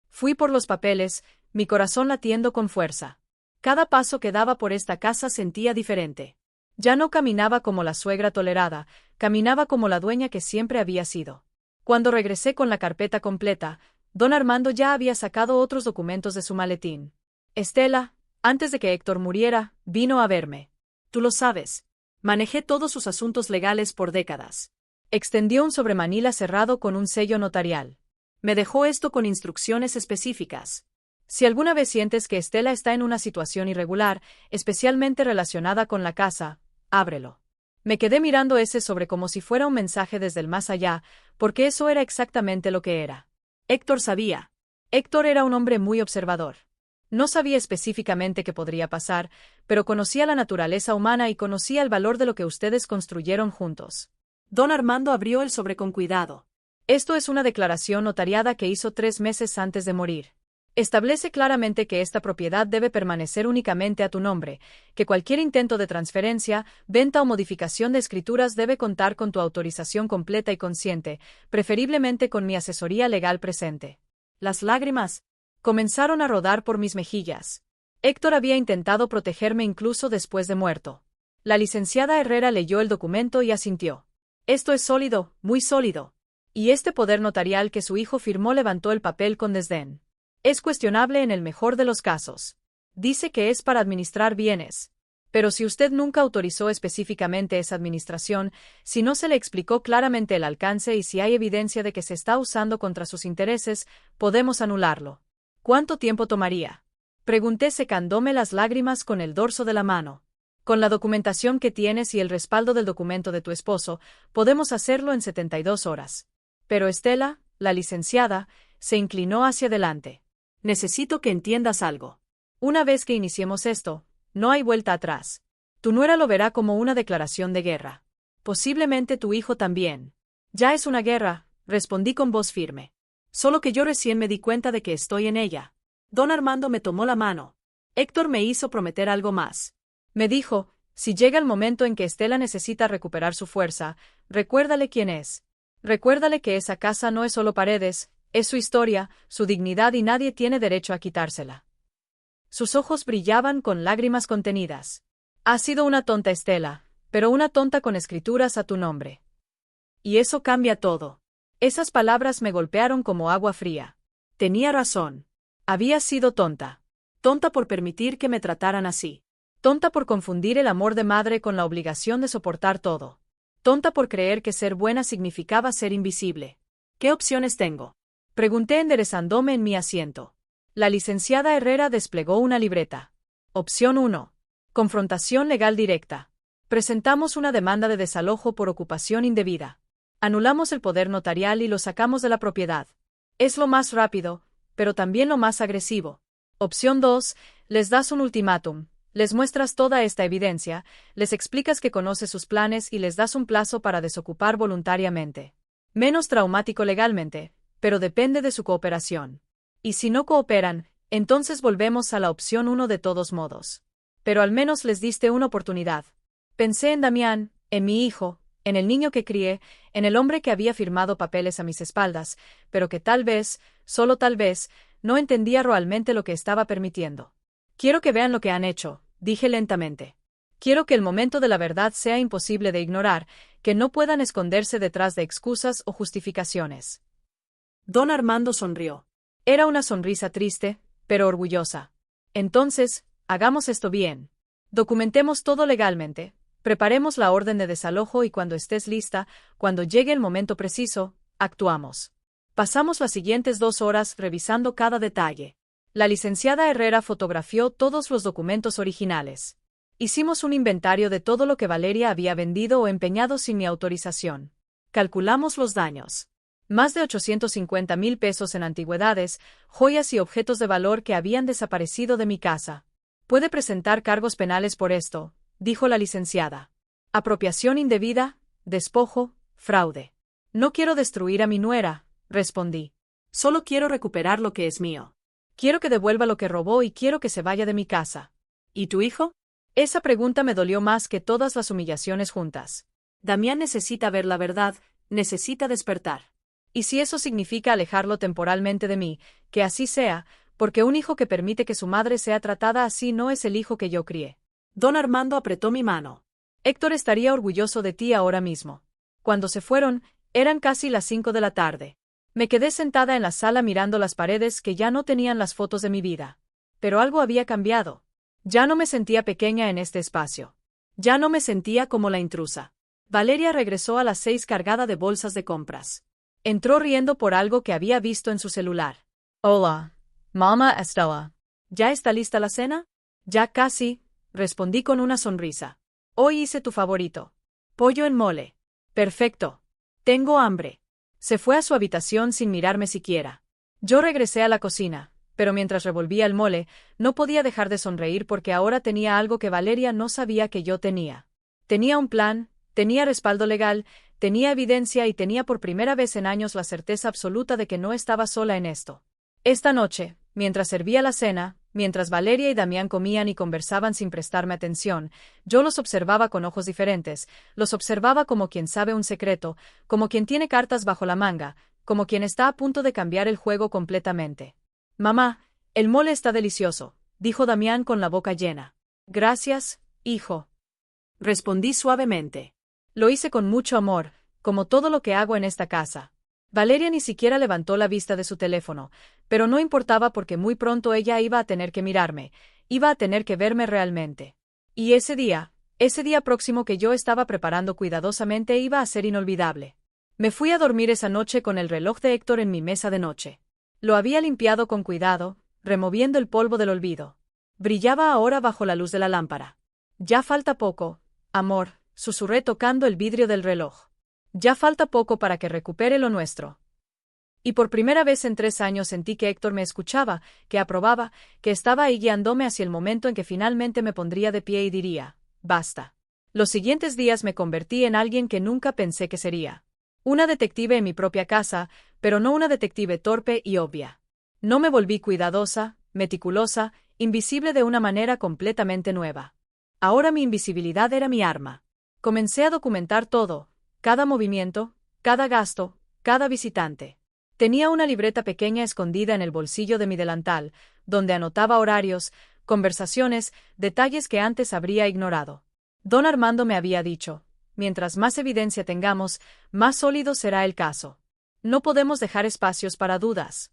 Speaker 1: Fui por los papeles, mi corazón latiendo con fuerza. Cada paso que daba por esta casa sentía diferente. Ya no caminaba como la suegra tolerada, caminaba como la dueña que siempre había sido. Cuando regresé con la carpeta completa, don Armando ya había sacado otros documentos de su maletín. Estela, antes de que Héctor muriera, vino a verme. Tú lo sabes. Manejé todos sus asuntos legales por décadas. Extendió un sobremanila cerrado con un sello notarial. Me dejó esto con instrucciones específicas. Si alguna vez sientes que Estela está en una situación irregular, especialmente relacionada con la casa, ábrelo. Me quedé mirando ese sobre como si fuera un mensaje desde el más allá, porque eso era exactamente lo que era. Héctor sabía. Héctor era un hombre muy observador. No sabía específicamente qué podría pasar, pero conocía la naturaleza humana y conocía el valor de lo que ustedes construyeron juntos. Don Armando abrió el sobre con cuidado. Esto es una declaración notariada que hizo 3 meses antes de morir. Establece claramente que esta propiedad debe permanecer únicamente a tu nombre, que cualquier intento de transferencia, venta o modificación de escrituras debe contar con tu autorización completa y consciente, preferiblemente con mi asesoría legal presente. Las lágrimas comenzaron a rodar por mis mejillas. Héctor había intentado protegerme incluso después de muerto. La licenciada Herrera leyó el documento y asintió. Esto es sólido, muy sólido. Y este poder notarial que su hijo firmó levantó el papel con desdén. Es cuestionable en el mejor de los casos. Dice que es para administrar bienes. Pero si usted nunca autorizó específicamente esa administración, si no se le explicó claramente el alcance y si hay evidencia de que se está usando contra sus intereses, podemos anularlo. ¿Cuánto tiempo tomaría?, pregunté secándome las lágrimas con el dorso de la mano. Con la documentación que tienes y el respaldo del documento de tu esposo, podemos hacerlo en 72 horas. Pero Estela, la licenciada, se inclinó hacia adelante. Necesito que entiendas algo. Una vez que iniciemos esto, no hay vuelta atrás. Tu nuera lo verá como una declaración de guerra. Posiblemente tu hijo también. Ya es una guerra, respondí con voz firme. Solo que yo recién me di cuenta de que estoy en ella. Don Armando me tomó la mano. Héctor me hizo prometer algo más. Me dijo, si llega el momento en que Estela necesita recuperar su fuerza, recuérdale quién es. Recuérdale que esa casa no es solo paredes, es su historia, su dignidad y nadie tiene derecho a quitársela. Sus ojos brillaban con lágrimas contenidas. Has sido una tonta, Estela, pero una tonta con escrituras a tu nombre. Y eso cambia todo. Esas palabras me golpearon como agua fría. Tenía razón. Había sido tonta. Tonta por permitir que me trataran así. Tonta por confundir el amor de madre con la obligación de soportar todo. Tonta por creer que ser buena significaba ser invisible. ¿Qué opciones tengo?, pregunté enderezándome en mi asiento. La licenciada Herrera desplegó una libreta. Opción 1. Confrontación legal directa. Presentamos una demanda de desalojo por ocupación indebida. Anulamos el poder notarial y lo sacamos de la propiedad. Es lo más rápido, pero también lo más agresivo. Opción 2. Les das un ultimátum. Les muestras toda esta evidencia, les explicas que conoces sus planes y les das un plazo para desocupar voluntariamente. Menos traumático legalmente, pero depende de su cooperación. Y si no cooperan, entonces volvemos a la opción 1 de todos modos. Pero al menos les diste una oportunidad. Pensé en Damián, en mi hijo, en el niño que crié, en el hombre que había firmado papeles a mis espaldas, pero que tal vez, solo tal vez, no entendía realmente lo que estaba permitiendo. Quiero que vean lo que han hecho, dije lentamente. Quiero que el momento de la verdad sea imposible de ignorar, que no puedan esconderse detrás de excusas o justificaciones. Don Armando sonrió. Era una sonrisa triste, pero orgullosa. Entonces, hagamos esto bien. Documentemos todo legalmente, Preparemos la orden de desalojo y cuando estés lista, cuando llegue el momento preciso, actuamos. Pasamos las siguientes 2 horas revisando cada detalle. La licenciada Herrera fotografió todos los documentos originales. Hicimos un inventario de todo lo que Valeria había vendido o empeñado sin mi autorización. Calculamos los daños. Más de 850,000 pesos en antigüedades, joyas y objetos de valor que habían desaparecido de mi casa. Puede presentar cargos penales por esto, dijo la licenciada. Apropiación indebida, despojo, fraude. No quiero destruir a mi nuera, respondí. Solo quiero recuperar lo que es mío. Quiero que devuelva lo que robó y quiero que se vaya de mi casa. ¿Y tu hijo? Esa pregunta me dolió más que todas las humillaciones juntas. Damián necesita ver la verdad, necesita despertar. Y si eso significa alejarlo temporalmente de mí, que así sea, porque un hijo que permite que su madre sea tratada así no es el hijo que yo crié. Don Armando apretó mi mano. Héctor estaría orgulloso de ti ahora mismo. Cuando se fueron, eran casi las 5 de la tarde. Me quedé sentada en la sala mirando las paredes que ya no tenían las fotos de mi vida. Pero algo había cambiado. Ya no me sentía pequeña en este espacio. Ya no me sentía como la intrusa. Valeria regresó a las 6 cargada de bolsas de compras. Entró riendo por algo que había visto en su celular.
Speaker 2: Hola, Mama Estela.
Speaker 1: ¿Ya está lista la cena? Ya casi, respondí con una sonrisa. Hoy hice tu favorito. Pollo en mole. Perfecto. Tengo hambre. Se fue a su habitación sin mirarme siquiera. Yo regresé a la cocina, pero mientras revolvía el mole, no podía dejar de sonreír porque ahora tenía algo que Valeria no sabía que yo tenía. Tenía un plan, tenía respaldo legal, tenía evidencia y tenía por primera vez en años la certeza absoluta de que no estaba sola en esto. Esta noche, mientras servía la cena, mientras Valeria y Damián comían y conversaban sin prestarme atención, yo los observaba con ojos diferentes, los observaba como quien sabe un secreto, como quien tiene cartas bajo la manga, como quien está a punto de cambiar el juego completamente. Mamá, el mole está delicioso, dijo Damián con la boca llena. Gracias, hijo. Respondí suavemente. Lo hice con mucho amor, como todo lo que hago en esta casa. Valeria ni siquiera levantó la vista de su teléfono, pero no importaba porque muy pronto ella iba a tener que mirarme, iba a tener que verme realmente. Y ese día próximo que yo estaba preparando cuidadosamente iba a ser inolvidable. Me fui a dormir esa noche con el reloj de Héctor en mi mesa de noche. Lo había limpiado con cuidado, removiendo el polvo del olvido. Brillaba ahora bajo la luz de la lámpara. Ya falta poco, amor, susurré tocando el vidrio del reloj. Ya falta poco para que recupere lo nuestro. Y por primera vez en 3 años sentí que Héctor me escuchaba, que aprobaba, que estaba ahí guiándome hacia el momento en que finalmente me pondría de pie y diría, basta. Los siguientes días me convertí en alguien que nunca pensé que sería. Una detective en mi propia casa, pero no una detective torpe y obvia. No me volví cuidadosa, meticulosa, invisible de una manera completamente nueva. Ahora mi invisibilidad era mi arma. Comencé a documentar todo. Cada movimiento, cada gasto, cada visitante. Tenía una libreta pequeña escondida en el bolsillo de mi delantal, donde anotaba horarios, conversaciones, detalles que antes habría ignorado. Don Armando me había dicho, mientras más evidencia tengamos, más sólido será el caso. No podemos dejar espacios para dudas.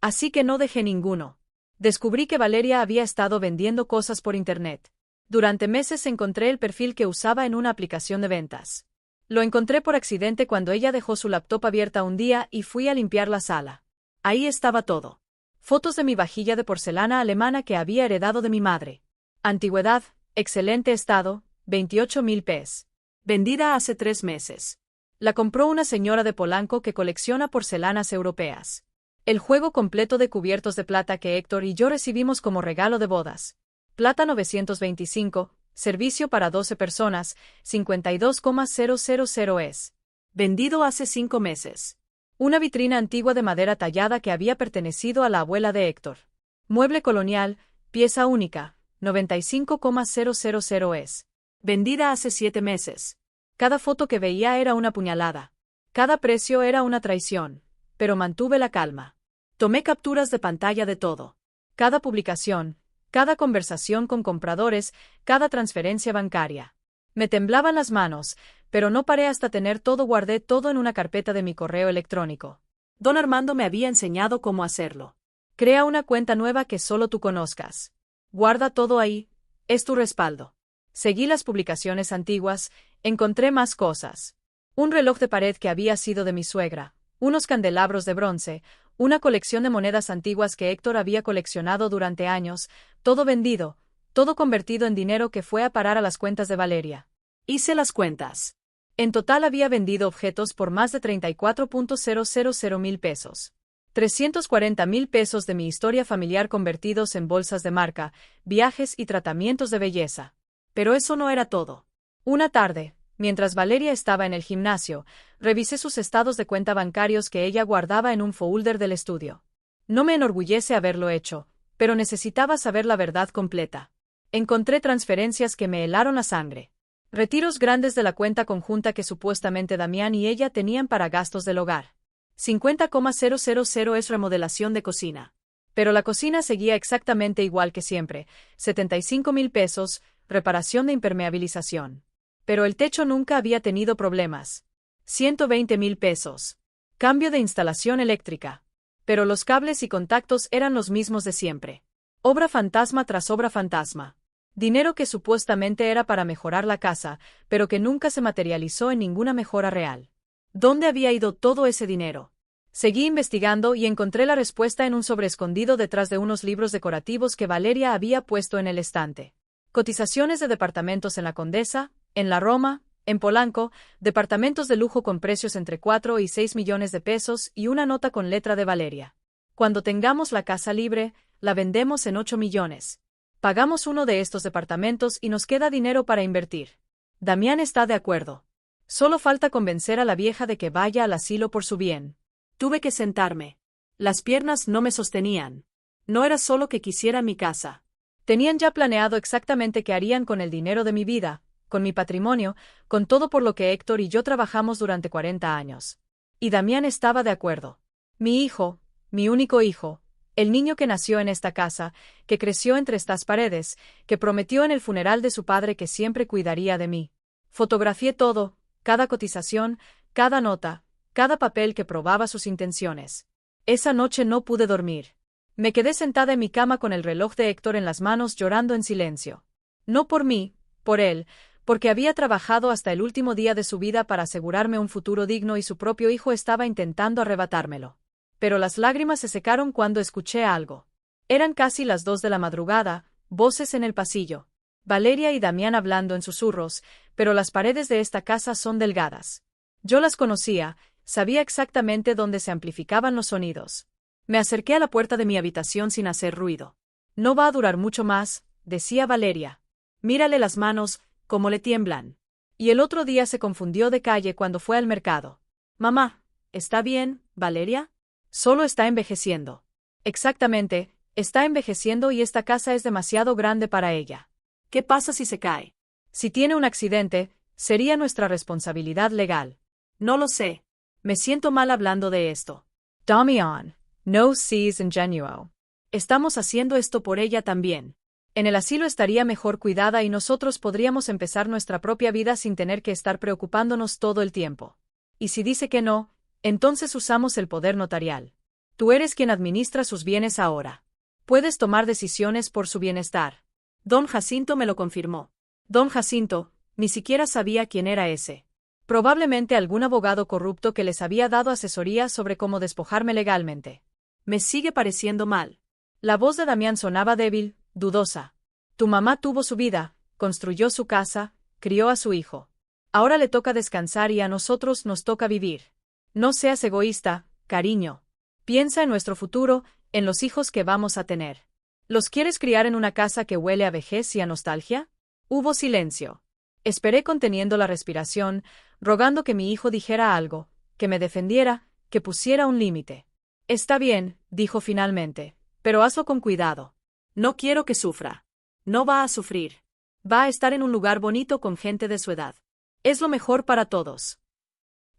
Speaker 1: Así que no dejé ninguno. Descubrí que Valeria había estado vendiendo cosas por internet. Durante meses encontré el perfil que usaba en una aplicación de ventas. Lo encontré por accidente cuando ella dejó su laptop abierta un día y fui a limpiar la sala. Ahí estaba todo. Fotos de mi vajilla de porcelana alemana que había heredado de mi madre. Antigüedad, excelente estado, 28,000 pesos. Vendida hace 3 meses. La compró una señora de Polanco que colecciona porcelanas europeas. El juego completo de cubiertos de plata que Héctor y yo recibimos como regalo de bodas. Plata 925. Servicio para 12 personas, 52,000 es. Vendido hace 5 meses. Una vitrina antigua de madera tallada que había pertenecido a la abuela de Héctor. Mueble colonial, pieza única, 95,000 es. Vendida hace 7 meses. Cada foto que veía era una puñalada. Cada precio era una traición. Pero mantuve la calma. Tomé capturas de pantalla de todo. Cada publicación. Cada conversación con compradores, cada transferencia bancaria. Me temblaban las manos, pero no paré hasta tener todo. Guardé todo en una carpeta de mi correo electrónico. Don Armando me había enseñado cómo hacerlo. Crea una cuenta nueva que solo tú conozcas. Guarda todo ahí, es tu respaldo. Seguí las publicaciones antiguas, encontré más cosas. Un reloj de pared que había sido de mi suegra, unos candelabros de bronce, una colección de monedas antiguas que Héctor había coleccionado durante años, todo vendido, todo convertido en dinero que fue a parar a las cuentas de Valeria. Hice las cuentas. En total había vendido objetos por más de 34.000 pesos. 340.000 pesos de mi historia familiar convertidos en bolsas de marca, viajes y tratamientos de belleza. Pero eso no era todo. Una tarde, mientras Valeria estaba en el gimnasio, revisé sus estados de cuenta bancarios que ella guardaba en un folder del estudio. No me enorgullece haberlo hecho, pero necesitaba saber la verdad completa. Encontré transferencias que me helaron la sangre. Retiros grandes de la cuenta conjunta que supuestamente Damián y ella tenían para gastos del hogar. 50,000 es remodelación de cocina. Pero la cocina seguía exactamente igual que siempre, 75.000 pesos, reparación de impermeabilización. Pero el techo nunca había tenido problemas. 120.000 pesos. Cambio de instalación eléctrica. Pero los cables y contactos eran los mismos de siempre. Obra fantasma tras obra fantasma. Dinero que supuestamente era para mejorar la casa, pero que nunca se materializó en ninguna mejora real. ¿Dónde había ido todo ese dinero? Seguí investigando y encontré la respuesta en un sobre escondido detrás de unos libros decorativos que Valeria había puesto en el estante. Cotizaciones de departamentos en la Condesa, en la Roma, en Polanco, departamentos de lujo con precios entre 4 y 6 millones de pesos y una nota con letra de Valeria. Cuando tengamos la casa libre, la vendemos en 8 millones. Pagamos uno de estos departamentos y nos queda dinero para invertir. Damián está de acuerdo. Solo falta convencer a la vieja de que vaya al asilo por su bien. Tuve que sentarme. Las piernas no me sostenían. No era solo que quisiera mi casa. Tenían ya planeado exactamente qué harían con el dinero de mi vida, con mi patrimonio, con todo por lo que Héctor y yo trabajamos durante 40 años. Y Damián estaba de acuerdo. Mi hijo, mi único hijo, el niño que nació en esta casa, que creció entre estas paredes, que prometió en el funeral de su padre que siempre cuidaría de mí. Fotografié todo, cada cotización, cada nota, cada papel que probaba sus intenciones. Esa noche no pude dormir. Me quedé sentada en mi cama con el reloj de Héctor en las manos llorando en silencio. No por mí, por él, porque había trabajado hasta el último día de su vida para asegurarme un futuro digno y su propio hijo estaba intentando arrebatármelo. Pero las lágrimas se secaron cuando escuché algo. Eran casi las 2 de la madrugada, voces en el pasillo. Valeria y Damián hablando en susurros, pero las paredes de esta casa son delgadas. Yo las conocía, sabía exactamente dónde se amplificaban los sonidos. Me acerqué a la puerta de mi habitación sin hacer ruido. No va a durar mucho más, decía Valeria. Mírale las manos, cómo le tiemblan. Y el otro día se confundió de calle cuando fue al mercado. Mamá, ¿está bien, Valeria? Solo está envejeciendo. Exactamente, está envejeciendo y esta casa es demasiado grande para ella. ¿Qué pasa si se cae? Si tiene un accidente, sería nuestra responsabilidad legal. No lo sé. Me siento mal hablando de esto.
Speaker 2: Damián, no seas ingenuo.
Speaker 1: Estamos haciendo esto por ella también. En el asilo estaría mejor cuidada y nosotros podríamos empezar nuestra propia vida sin tener que estar preocupándonos todo el tiempo. Y si dice que no, entonces usamos el poder notarial. Tú eres quien administra sus bienes ahora. Puedes tomar decisiones por su bienestar. Don Jacinto me lo confirmó. Don Jacinto, ni siquiera sabía quién era ese. Probablemente algún abogado corrupto que les había dado asesoría sobre cómo despojarme legalmente. Me sigue pareciendo mal. La voz de Damián sonaba débil, dudosa. Tu mamá tuvo su vida, construyó su casa, crió a su hijo. Ahora le toca descansar y a nosotros nos toca vivir. No seas egoísta, cariño. Piensa en nuestro futuro, en los hijos que vamos a tener. ¿Los quieres criar en una casa que huele a vejez y a nostalgia? Hubo silencio. Esperé conteniendo la respiración, rogando que mi hijo dijera algo, que me defendiera, que pusiera un límite. Está bien, dijo finalmente, pero hazlo con cuidado. No quiero que sufra. No va a sufrir. Va a estar en un lugar bonito con gente de su edad. Es lo mejor para todos.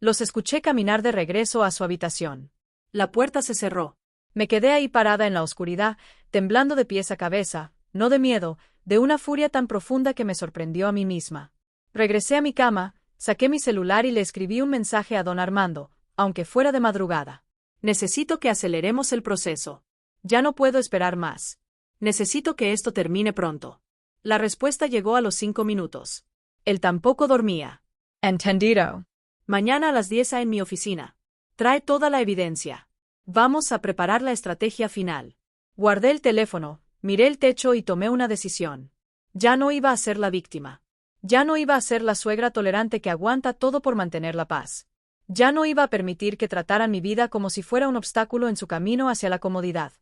Speaker 1: Los escuché caminar de regreso a su habitación. La puerta se cerró. Me quedé ahí parada en la oscuridad, temblando de pies a cabeza, no de miedo, de una furia tan profunda que me sorprendió a mí misma. Regresé a mi cama, saqué mi celular y le escribí un mensaje a don Armando, aunque fuera de madrugada. Necesito que aceleremos el proceso. Ya no puedo esperar más. Necesito que esto termine pronto. La respuesta llegó a los 5 minutos. Él tampoco dormía.
Speaker 2: Entendido.
Speaker 1: Mañana a las 10 en mi oficina. Trae toda la evidencia. Vamos a preparar la estrategia final. Guardé el teléfono, miré el techo y tomé una decisión. Ya no iba a ser la víctima. Ya no iba a ser la suegra tolerante que aguanta todo por mantener la paz. Ya no iba a permitir que trataran mi vida como si fuera un obstáculo en su camino hacia la comodidad.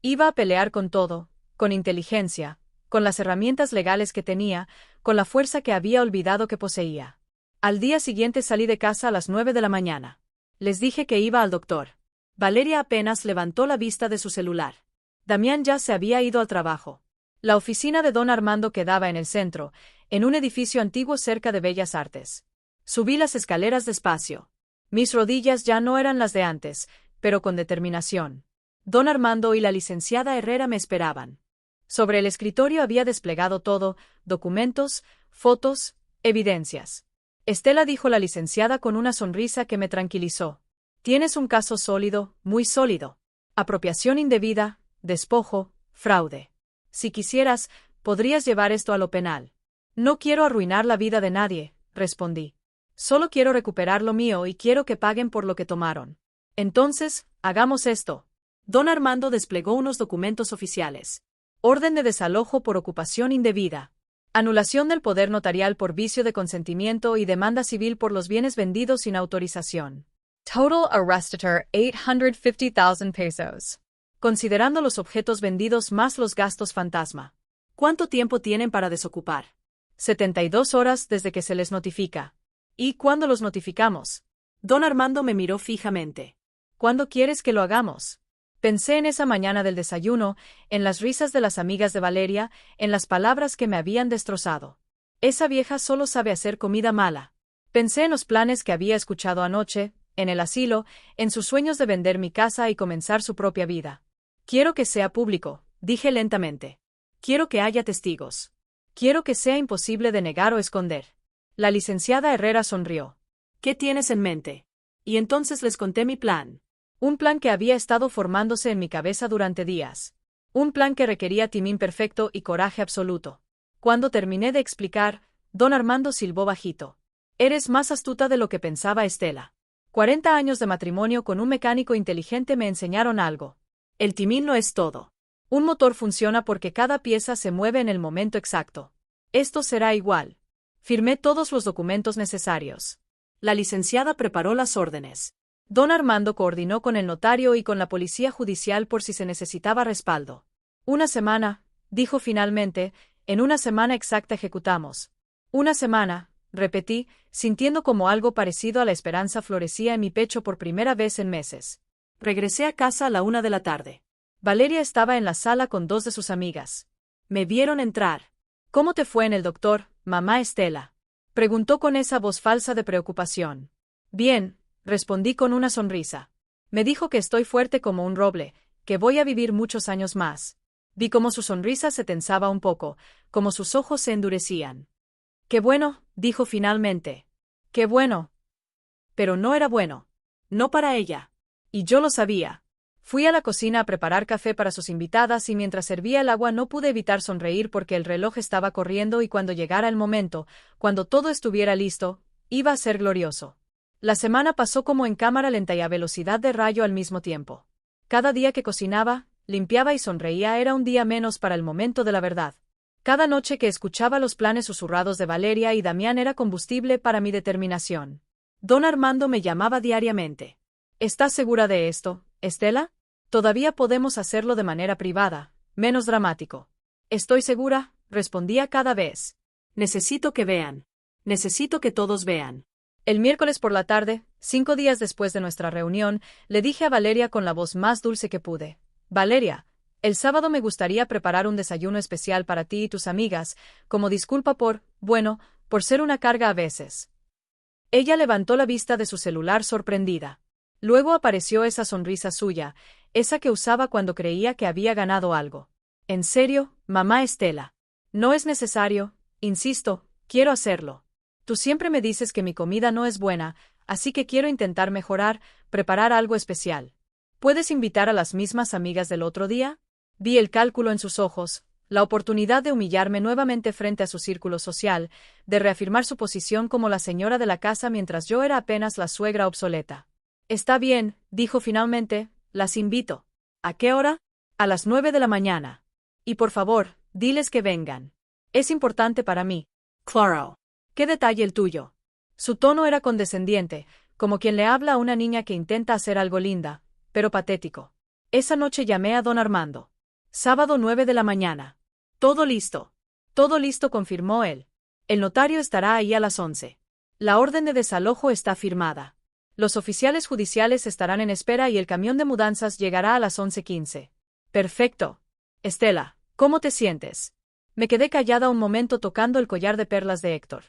Speaker 1: Iba a pelear con todo, con inteligencia, con las herramientas legales que tenía, con la fuerza que había olvidado que poseía. Al día siguiente salí de casa a las 9 de la mañana. Les dije que iba al doctor. Valeria apenas levantó la vista de su celular. Damián ya se había ido al trabajo. La oficina de don Armando quedaba en el centro, en un edificio antiguo cerca de Bellas Artes. Subí las escaleras despacio. Mis rodillas ya no eran las de antes, pero con determinación. Don Armando y la licenciada Herrera me esperaban. Sobre el escritorio había desplegado todo, documentos, fotos, evidencias. Estela, dijo la licenciada con una sonrisa que me tranquilizó. Tienes un caso sólido, muy sólido. Apropiación indebida, despojo, fraude. Si quisieras, podrías llevar esto a lo penal. No quiero arruinar la vida de nadie, respondí. Solo quiero recuperar lo mío y quiero que paguen por lo que tomaron. Entonces, hagamos esto. Don Armando desplegó unos documentos oficiales. Orden de desalojo por ocupación indebida. Anulación del poder notarial por vicio de consentimiento y demanda civil por los bienes vendidos sin autorización.
Speaker 2: Total arrestator 850,000 pesos.
Speaker 1: Considerando los objetos vendidos más los gastos fantasma. ¿Cuánto tiempo tienen para desocupar? 72 horas desde que se les notifica. ¿Y cuándo los notificamos? Don Armando me miró fijamente. ¿Cuándo quieres que lo hagamos? Pensé en esa mañana del desayuno, en las risas de las amigas de Valeria, en las palabras que me habían destrozado. Esa vieja solo sabe hacer comida mala. Pensé en los planes que había escuchado anoche, en el asilo, en sus sueños de vender mi casa y comenzar su propia vida. Quiero que sea público, dije lentamente. Quiero que haya testigos. Quiero que sea imposible de negar o esconder. La licenciada Herrera sonrió. ¿Qué tienes en mente? Y entonces les conté mi plan. Un plan que había estado formándose en mi cabeza durante días. Un plan que requería timón perfecto y coraje absoluto. Cuando terminé de explicar, don Armando silbó bajito. Eres más astuta de lo que pensaba, Estela. 40 años de matrimonio con un mecánico inteligente me enseñaron algo. El timón no es todo. Un motor funciona porque cada pieza se mueve en el momento exacto. Esto será igual. Firmé todos los documentos necesarios. La licenciada preparó las órdenes. Don Armando coordinó con el notario y con la policía judicial por si se necesitaba respaldo. Una semana, dijo finalmente, en una semana exacta ejecutamos. Una semana, repetí, sintiendo como algo parecido a la esperanza florecía en mi pecho por primera vez en meses. Regresé a casa a la 1 de la tarde. Valeria estaba en la sala con 2 de sus amigas. Me vieron entrar. ¿Cómo te fue en el doctor, mamá Estela? Preguntó con esa voz falsa de preocupación. Bien, respondí con una sonrisa. Me dijo que estoy fuerte como un roble, que voy a vivir muchos años más. Vi cómo su sonrisa se tensaba un poco, cómo sus ojos se endurecían. Qué bueno, dijo finalmente. Qué bueno. Pero no era bueno. No para ella. Y yo lo sabía. Fui a la cocina a preparar café para sus invitadas y mientras servía el agua no pude evitar sonreír porque el reloj estaba corriendo y cuando llegara el momento, cuando todo estuviera listo, iba a ser glorioso. La semana pasó como en cámara lenta y a velocidad de rayo al mismo tiempo. Cada día que cocinaba, limpiaba y sonreía era un día menos para el momento de la verdad. Cada noche que escuchaba los planes susurrados de Valeria y Damián era combustible para mi determinación. Don Armando me llamaba diariamente. ¿Estás segura de esto, Estela? Todavía podemos hacerlo de manera privada, menos dramático. Estoy segura, respondía cada vez. Necesito que vean. Necesito que todos vean. El miércoles por la tarde, 5 días después de nuestra reunión, le dije a Valeria con la voz más dulce que pude. Valeria, el sábado me gustaría preparar un desayuno especial para ti y tus amigas, como disculpa por ser una carga a veces. Ella levantó la vista de su celular sorprendida. Luego apareció esa sonrisa suya, esa que usaba cuando creía que había ganado algo. En serio, mamá Estela. No es necesario, insisto, quiero hacerlo. Tú siempre me dices que mi comida no es buena, así que quiero intentar mejorar, preparar algo especial. ¿Puedes invitar a las mismas amigas del otro día? Vi el cálculo en sus ojos, La oportunidad de humillarme nuevamente frente a su círculo social, de reafirmar su posición como la señora de la casa mientras yo era apenas la suegra obsoleta. Está bien, dijo finalmente, las invito. ¿A qué hora? A las 9 de la mañana. Y por favor, diles que vengan. Es importante para mí. Claro. ¿Qué detalle el tuyo? Su tono era condescendiente, como quien le habla a una niña que intenta hacer algo linda, pero patético. Esa noche llamé a don Armando. Sábado 9 de la mañana. Todo listo. Todo listo, confirmó él. El notario estará ahí a las 11. La orden de desalojo está firmada. Los oficiales judiciales estarán en espera y el camión de mudanzas llegará a las 11:15. Perfecto. Estela, ¿cómo te sientes? Me quedé callada un momento tocando el collar de perlas de Héctor.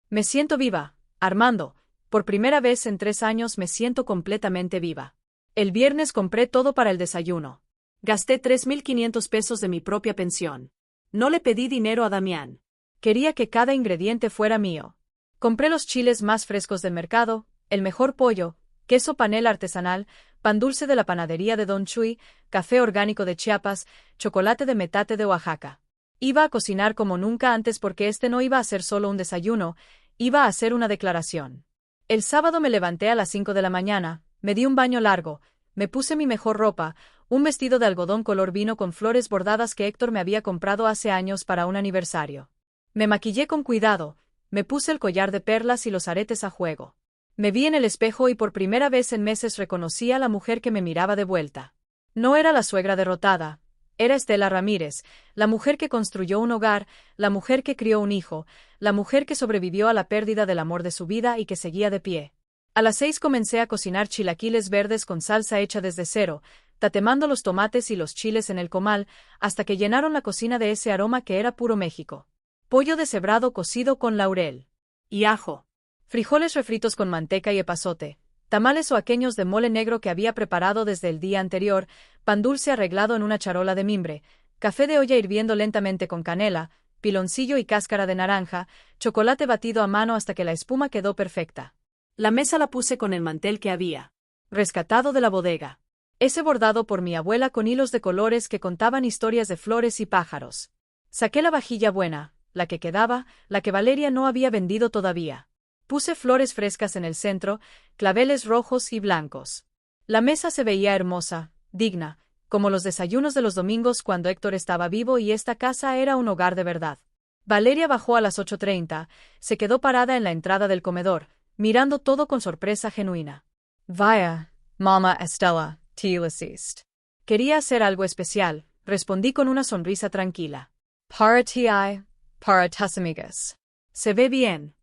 Speaker 1: Me siento viva, Armando. Por primera vez en 3 años me siento completamente viva. El viernes compré todo para el desayuno. Gasté 3.500 pesos de mi propia pensión. No le pedí dinero a Damián. Quería que cada ingrediente fuera mío. Compré los chiles más frescos del mercado, el mejor pollo, queso panela artesanal, pan dulce de la panadería de Don Chuy, café orgánico de Chiapas, chocolate de metate de Oaxaca. Iba a cocinar como nunca antes porque este no iba a ser solo un desayuno, iba a ser una declaración. El sábado me levanté a las 5 de la mañana, me di un baño largo, me puse mi mejor ropa, un vestido de algodón color vino con flores bordadas que Héctor me había comprado hace años para un aniversario. Me maquillé con cuidado, me puse el collar de perlas y los aretes a juego. Me vi en el espejo y por primera vez en meses reconocí a la mujer que me miraba de vuelta. No era la suegra derrotada, era Estela Ramírez, la mujer que construyó un hogar, la mujer que crió un hijo, la mujer que sobrevivió a la pérdida del amor de su vida y que seguía de pie. A las 6 comencé a cocinar chilaquiles verdes con salsa hecha desde cero, tatemando los tomates y los chiles en el comal, hasta que llenaron la cocina de ese aroma que era puro México. Pollo deshebrado cocido con laurel y ajo, frijoles refritos con manteca y epazote, tamales oaqueños de mole negro que había preparado desde el día anterior, pan dulce arreglado en una charola de mimbre, café de olla hirviendo lentamente con canela, piloncillo y cáscara de naranja, chocolate batido a mano hasta que la espuma quedó perfecta. La mesa la puse con el mantel que había rescatado de la bodega. Ese bordado por mi abuela con hilos de colores que contaban historias de flores y pájaros. Saqué la vajilla buena, la que quedaba, la que Valeria no había vendido todavía. Puse flores frescas en el centro, claveles rojos y blancos. La mesa se veía hermosa, digna, como los desayunos de los domingos cuando Héctor estaba vivo y esta casa era un hogar de verdad. Valeria bajó a las 8:30, se quedó parada en la entrada del comedor, mirando todo con sorpresa genuina.
Speaker 2: Vaya, Mama Estela, te lo hiciste.
Speaker 1: Quería hacer algo especial, respondí con una sonrisa tranquila.
Speaker 2: Para ti, para tus amigas.
Speaker 1: Se ve bien.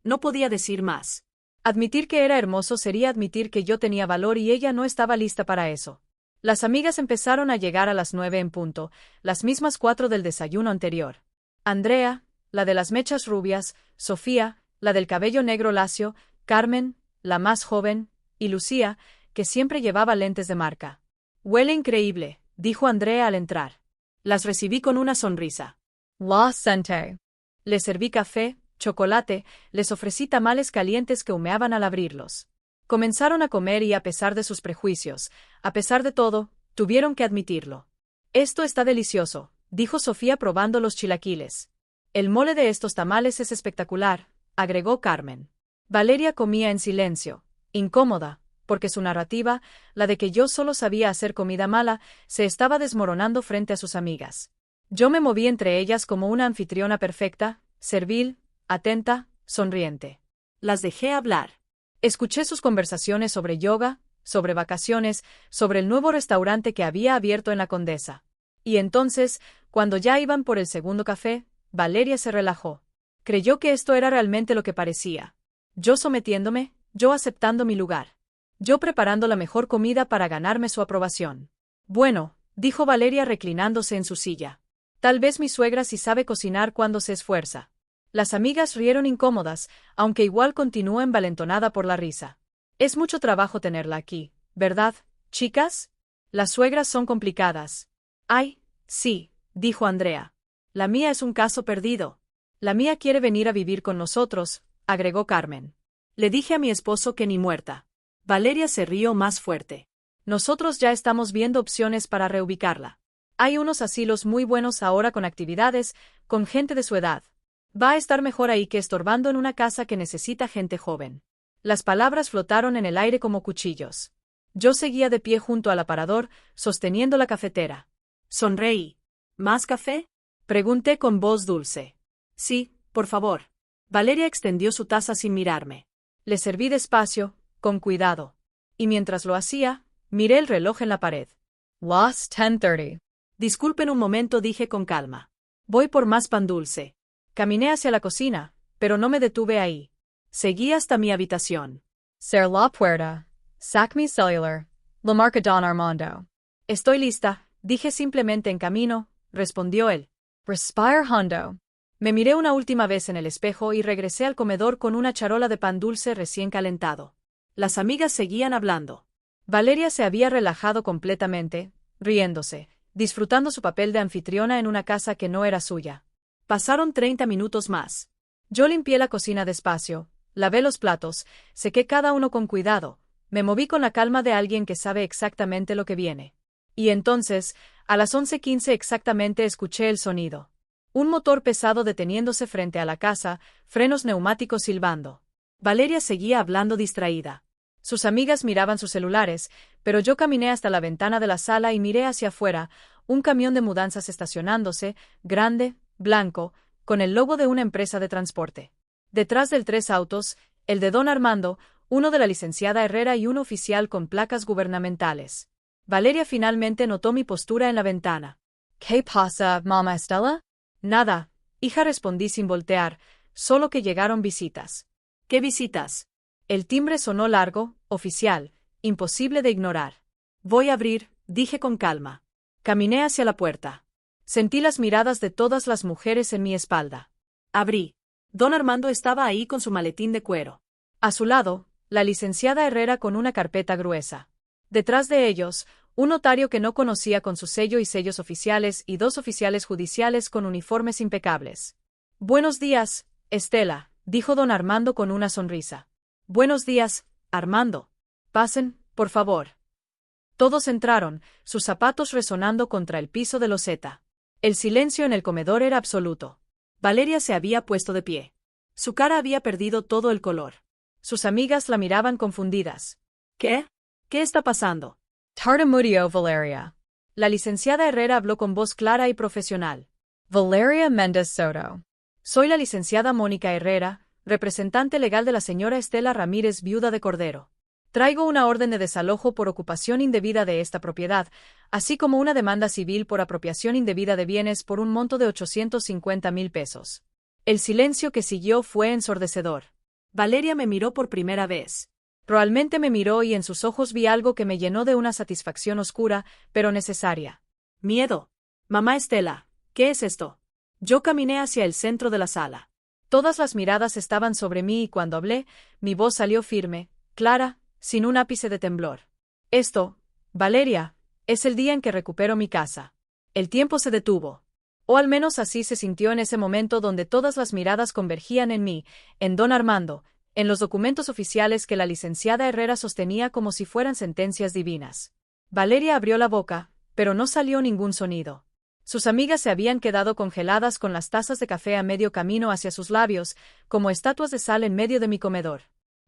Speaker 1: No podía decir más. Admitir que era hermoso sería admitir que yo tenía valor y ella no estaba lista para eso. Las amigas empezaron a llegar a las 9 en punto, las mismas 4 del desayuno anterior. Andrea, la de las mechas rubias, Sofía, la del cabello negro lacio, Carmen, la más joven, y Lucía, que siempre llevaba lentes de marca. Huele increíble, dijo Andrea al entrar. Las recibí con una sonrisa.
Speaker 2: La senté.
Speaker 1: Les serví café, chocolate, les ofrecí tamales calientes que humeaban al abrirlos. Comenzaron a comer y a pesar de sus prejuicios, a pesar de todo, tuvieron que admitirlo. Esto está delicioso, dijo Sofía probando los chilaquiles. El mole de estos tamales es espectacular, agregó Carmen. Valeria comía en silencio, incómoda, porque su narrativa, la de que yo solo sabía hacer comida mala, se estaba desmoronando frente a sus amigas. Yo me moví entre ellas como una anfitriona perfecta, servil, atenta, sonriente. Las dejé hablar. Escuché sus conversaciones sobre yoga, sobre vacaciones, sobre el nuevo restaurante que había abierto en la Condesa. Y entonces, cuando ya iban por el segundo café, Valeria se relajó. Creyó que esto era realmente lo que parecía. Yo sometiéndome, yo aceptando mi lugar. Yo preparando la mejor comida para ganarme su aprobación. Bueno, dijo Valeria reclinándose en su silla. Tal vez mi suegra sí sabe cocinar cuando se esfuerza. Las amigas rieron incómodas, aunque igual continuó envalentonada por la risa. Es mucho trabajo tenerla aquí, ¿verdad, chicas? Las suegras son complicadas. Ay, sí, dijo Andrea. La mía es un caso perdido. La mía quiere venir a vivir con nosotros, agregó Carmen. Le dije a mi esposo que ni muerta. Valeria se rió más fuerte. Nosotros ya estamos viendo opciones para reubicarla. Hay unos asilos muy buenos ahora con actividades, con gente de su edad. Va a estar mejor ahí que estorbando en una casa que necesita gente joven. Las palabras flotaron en el aire como cuchillos. Yo seguía de pie junto al aparador, sosteniendo la cafetera. Sonreí. ¿Más café? Pregunté con voz dulce. Sí, por favor. Valeria extendió su taza sin mirarme. Le serví despacio, con cuidado. Y mientras lo hacía, miré el reloj en la pared.
Speaker 2: Lost 10:30.
Speaker 1: Disculpen un momento, dije con calma. Voy por más pan dulce. Caminé hacia la cocina, pero no me detuve ahí. Seguí hasta mi habitación.
Speaker 2: Ser la puerta. Sac mi celular. La marca Don Armando.
Speaker 1: Estoy lista, dije simplemente en camino, respondió él.
Speaker 2: Respire hondo.
Speaker 1: Me miré una última vez en el espejo y regresé al comedor con una charola de pan dulce recién calentado. Las amigas seguían hablando. Valeria se había relajado completamente, riéndose, disfrutando su papel de anfitriona en una casa que no era suya. Pasaron 30 minutos más. Yo limpié la cocina despacio, lavé los platos, sequé cada uno con cuidado, me moví con la calma de alguien que sabe exactamente lo que viene. Y entonces, a las 11:15 exactamente escuché el sonido. Un motor pesado deteniéndose frente a la casa, frenos neumáticos silbando. Valeria seguía hablando distraída. Sus amigas miraban sus celulares, pero yo caminé hasta la ventana de la sala y miré hacia afuera, un camión de mudanzas estacionándose, grande, blanco, con el logo de una empresa de transporte. Detrás del 3 autos, el de don Armando, uno de la licenciada Herrera y un oficial con placas gubernamentales. Valeria finalmente notó mi postura en la ventana.
Speaker 2: ¿Qué pasa, mamá Estela?
Speaker 1: Nada, hija, respondí sin voltear, solo que llegaron visitas. ¿Qué visitas? El timbre sonó largo, oficial, imposible de ignorar. Voy a abrir, dije con calma. Caminé hacia la puerta. Sentí las miradas de todas las mujeres en mi espalda. Abrí. Don Armando estaba ahí con su maletín de cuero. A su lado, la licenciada Herrera con una carpeta gruesa. Detrás de ellos, un notario que no conocía con su sello y sellos oficiales y 2 oficiales judiciales con uniformes impecables. Buenos días, Estela, dijo don Armando con una sonrisa. Buenos días, Armando. Pasen, por favor. Todos entraron, sus zapatos resonando contra el piso de loseta. El silencio en el comedor era absoluto. Valeria se había puesto de pie. Su cara había perdido todo el color. Sus amigas la miraban confundidas. ¿Qué? ¿Qué está pasando?
Speaker 2: Tartamudeó Valeria.
Speaker 1: La licenciada Herrera habló con voz clara y profesional.
Speaker 2: Valeria Méndez Soto.
Speaker 1: Soy la licenciada Mónica Herrera, representante legal de la señora Estela Ramírez, viuda de Cordero. Traigo una orden de desalojo por ocupación indebida de esta propiedad, así como una demanda civil por apropiación indebida de bienes por un monto de 850,000 pesos. El silencio que siguió fue ensordecedor. Valeria me miró por primera vez. Probablemente me miró y en sus ojos vi algo que me llenó de una satisfacción oscura, pero necesaria. Miedo. Mamá Estela, ¿qué es esto? Yo caminé hacia el centro de la sala. Todas las miradas estaban sobre mí y cuando hablé, mi voz salió firme, clara, sin un ápice de temblor. Esto, Valeria, es el día en que recupero mi casa. El tiempo se detuvo. O al menos así se sintió en ese momento donde todas las miradas convergían en mí, en don Armando, en los documentos oficiales que la licenciada Herrera sostenía como si fueran sentencias divinas. Valeria abrió la boca, pero no salió ningún sonido. Sus amigas se habían quedado congeladas con las tazas de café a medio camino hacia sus labios, como estatuas de sal en medio de mi comedor.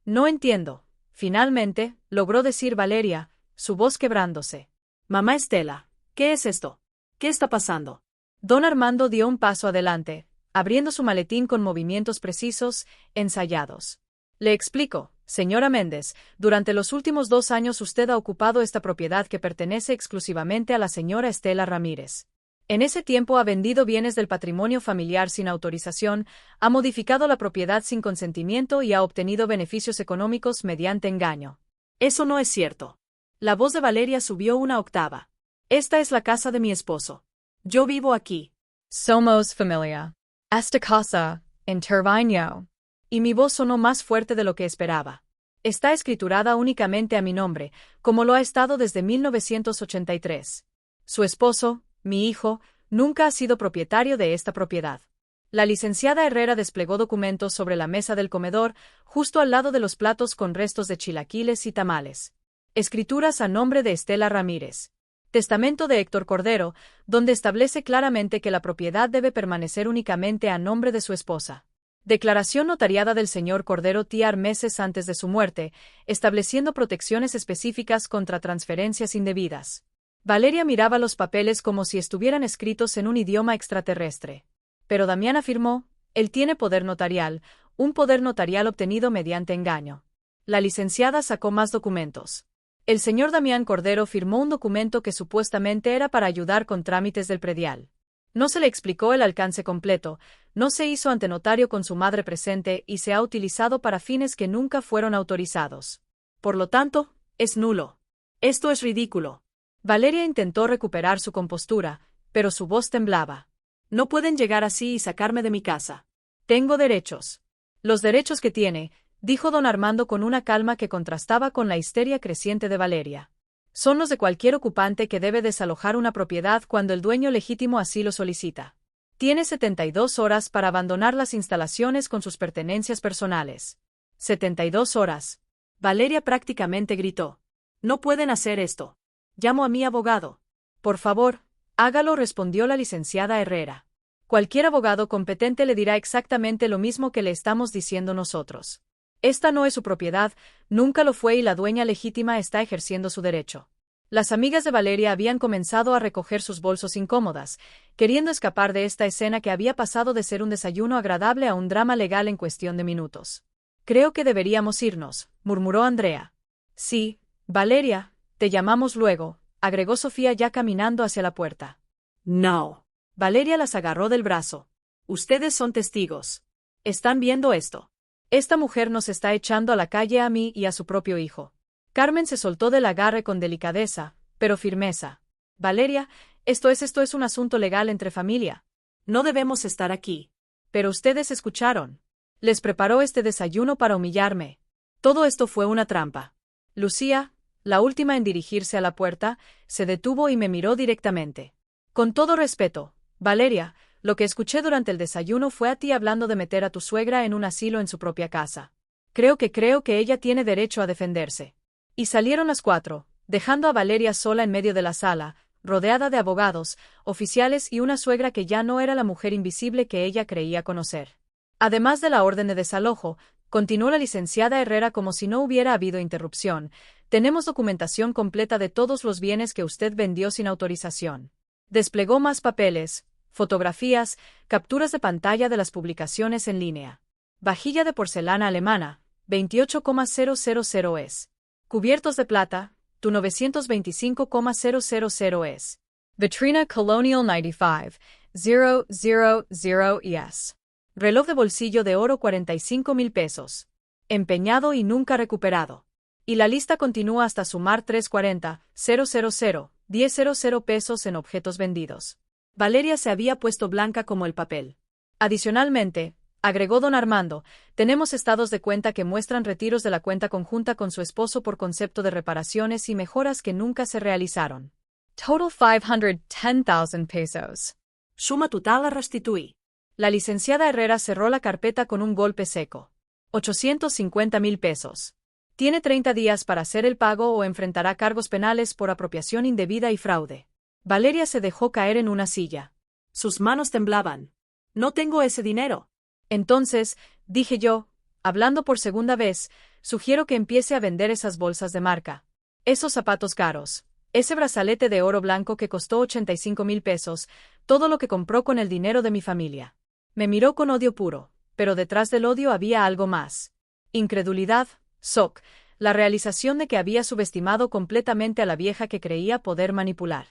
Speaker 1: No entiendo. Finalmente, logró decir Valeria, su voz quebrándose. Mamá Estela, ¿qué es esto? ¿Qué está pasando? Don Armando dio un paso adelante, abriendo su maletín con movimientos precisos, ensayados. Le explico, señora Méndez, durante los últimos 2 años usted ha ocupado esta propiedad que pertenece exclusivamente a la señora Estela Ramírez. En ese tiempo ha vendido bienes del patrimonio familiar sin autorización, ha modificado la propiedad sin consentimiento y ha obtenido beneficios económicos mediante engaño. Eso no es cierto. La voz de Valeria subió una octava. Esta es la casa de mi esposo. Yo vivo aquí.
Speaker 2: Somos familia. Esta casa, intervino.
Speaker 1: Y mi voz sonó más fuerte de lo que esperaba. Está escriturada únicamente a mi nombre, como lo ha estado desde 1983. Su esposo, mi hijo, nunca ha sido propietario de esta propiedad. La licenciada Herrera desplegó documentos sobre la mesa del comedor, justo al lado de los platos con restos de chilaquiles y tamales. Escrituras a nombre de Estela Ramírez. Testamento de Héctor Cordero, donde establece claramente que la propiedad debe permanecer únicamente a nombre de su esposa. Declaración notariada del señor Cordero Tiar meses antes de su muerte, estableciendo protecciones específicas contra transferencias indebidas. Valeria miraba los papeles como si estuvieran escritos en un idioma extraterrestre. Pero Damián afirmó, él tiene poder notarial, un poder notarial obtenido mediante engaño. La licenciada sacó más documentos. El señor Damián Cordero firmó un documento que supuestamente era para ayudar con trámites del predial. No se le explicó el alcance completo, no se hizo ante notario con su madre presente y se ha utilizado para fines que nunca fueron autorizados. Por lo tanto, es nulo. Esto es ridículo. Valeria intentó recuperar su compostura, pero su voz temblaba. No pueden llegar así y sacarme de mi casa. Tengo derechos. Los derechos que tiene, dijo don Armando con una calma que contrastaba con la histeria creciente de Valeria. Son los de cualquier ocupante que debe desalojar una propiedad cuando el dueño legítimo así lo solicita. Tiene 72 horas para abandonar las instalaciones con sus pertenencias personales. 72 horas. Valeria prácticamente gritó. No pueden hacer esto. Llamo a mi abogado. Por favor, hágalo, respondió la licenciada Herrera. Cualquier abogado competente le dirá exactamente lo mismo que le estamos diciendo nosotros. Esta no es su propiedad, nunca lo fue y la dueña legítima está ejerciendo su derecho. Las amigas de Valeria habían comenzado a recoger sus bolsos incómodas, queriendo escapar de esta escena que había pasado de ser un desayuno agradable a un drama legal en cuestión de minutos. Creo que deberíamos irnos, murmuró Andrea. Sí, Valeria, te llamamos luego, agregó Sofía ya caminando hacia la puerta. No. Valeria las agarró del brazo. Ustedes son testigos. ¿Están viendo esto? Esta mujer nos está echando a la calle a mí y a su propio hijo. Carmen se soltó del agarre con delicadeza, pero firmeza. Valeria, esto es un asunto legal entre familia. No debemos estar aquí. Pero ustedes escucharon. Les preparó este desayuno para humillarme. Todo esto fue una trampa. Lucía, la última en dirigirse a la puerta, se detuvo y me miró directamente. Con todo respeto, Valeria, lo que escuché durante el desayuno fue a ti hablando de meter a tu suegra en un asilo en su propia casa. Creo que ella tiene derecho a defenderse. Y salieron las 4, dejando a Valeria sola en medio de la sala, rodeada de abogados, oficiales y una suegra que ya no era la mujer invisible que ella creía conocer. Además de la orden de desalojo, continuó la licenciada Herrera como si no hubiera habido interrupción, tenemos documentación completa de todos los bienes que usted vendió sin autorización. Desplegó más papeles, fotografías, capturas de pantalla de las publicaciones en línea. Vajilla de porcelana alemana, 28,000 es. Cubiertos de plata, tu 925,000 es.
Speaker 2: Vitrina Colonial 95,000 es.
Speaker 1: Reloj de bolsillo de oro 45,000 pesos. Empeñado y nunca recuperado. Y la lista continúa hasta sumar 340,000, 10,000 pesos en objetos vendidos. Valeria se había puesto blanca como el papel. Adicionalmente, agregó don Armando, tenemos estados de cuenta que muestran retiros de la cuenta conjunta con su esposo por concepto de reparaciones y mejoras que nunca se realizaron.
Speaker 2: Total 510,000 pesos.
Speaker 1: Suma total a restituir. La licenciada Herrera cerró la carpeta con un golpe seco. 850,000 pesos. Tiene 30 días para hacer el pago o enfrentará cargos penales por apropiación indebida y fraude. Valeria se dejó caer en una silla. Sus manos temblaban. No tengo ese dinero. Entonces, dije yo, hablando por segunda vez, sugiero que empiece a vender esas bolsas de marca. Esos zapatos caros. Ese brazalete de oro blanco que costó 85,000 pesos, todo lo que compró con el dinero de mi familia. Me miró con odio puro, pero detrás del odio había algo más. Incredulidad, shock, la realización de que había subestimado completamente a la vieja que creía poder manipular.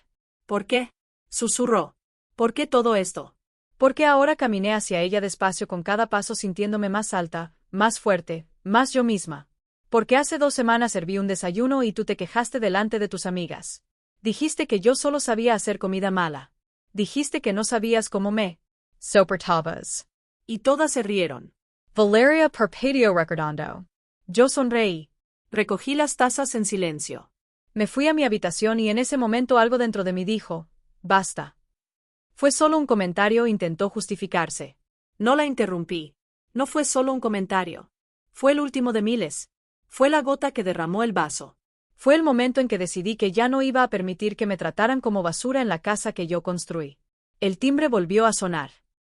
Speaker 1: ¿Por qué? Susurró. ¿Por qué todo esto? Porque ahora caminé hacia ella despacio con cada paso sintiéndome más alta, más fuerte, más yo misma. Porque hace 2 semanas serví un desayuno y tú te quejaste delante de tus amigas. Dijiste que yo solo sabía hacer comida mala. Dijiste que no sabías cómo me
Speaker 2: soportabas.
Speaker 1: Y todas se rieron.
Speaker 2: Valeria Perpetuo recordando.
Speaker 1: Yo sonreí. Recogí las tazas en silencio. Me fui a mi habitación y en ese momento algo dentro de mí dijo, basta. Fue solo un comentario, intentó justificarse. No la interrumpí. No fue solo un comentario. Fue el último de miles. Fue la gota que derramó el vaso. Fue el momento en que decidí que ya no iba a permitir que me trataran como basura en la casa que yo construí. El timbre volvió a sonar.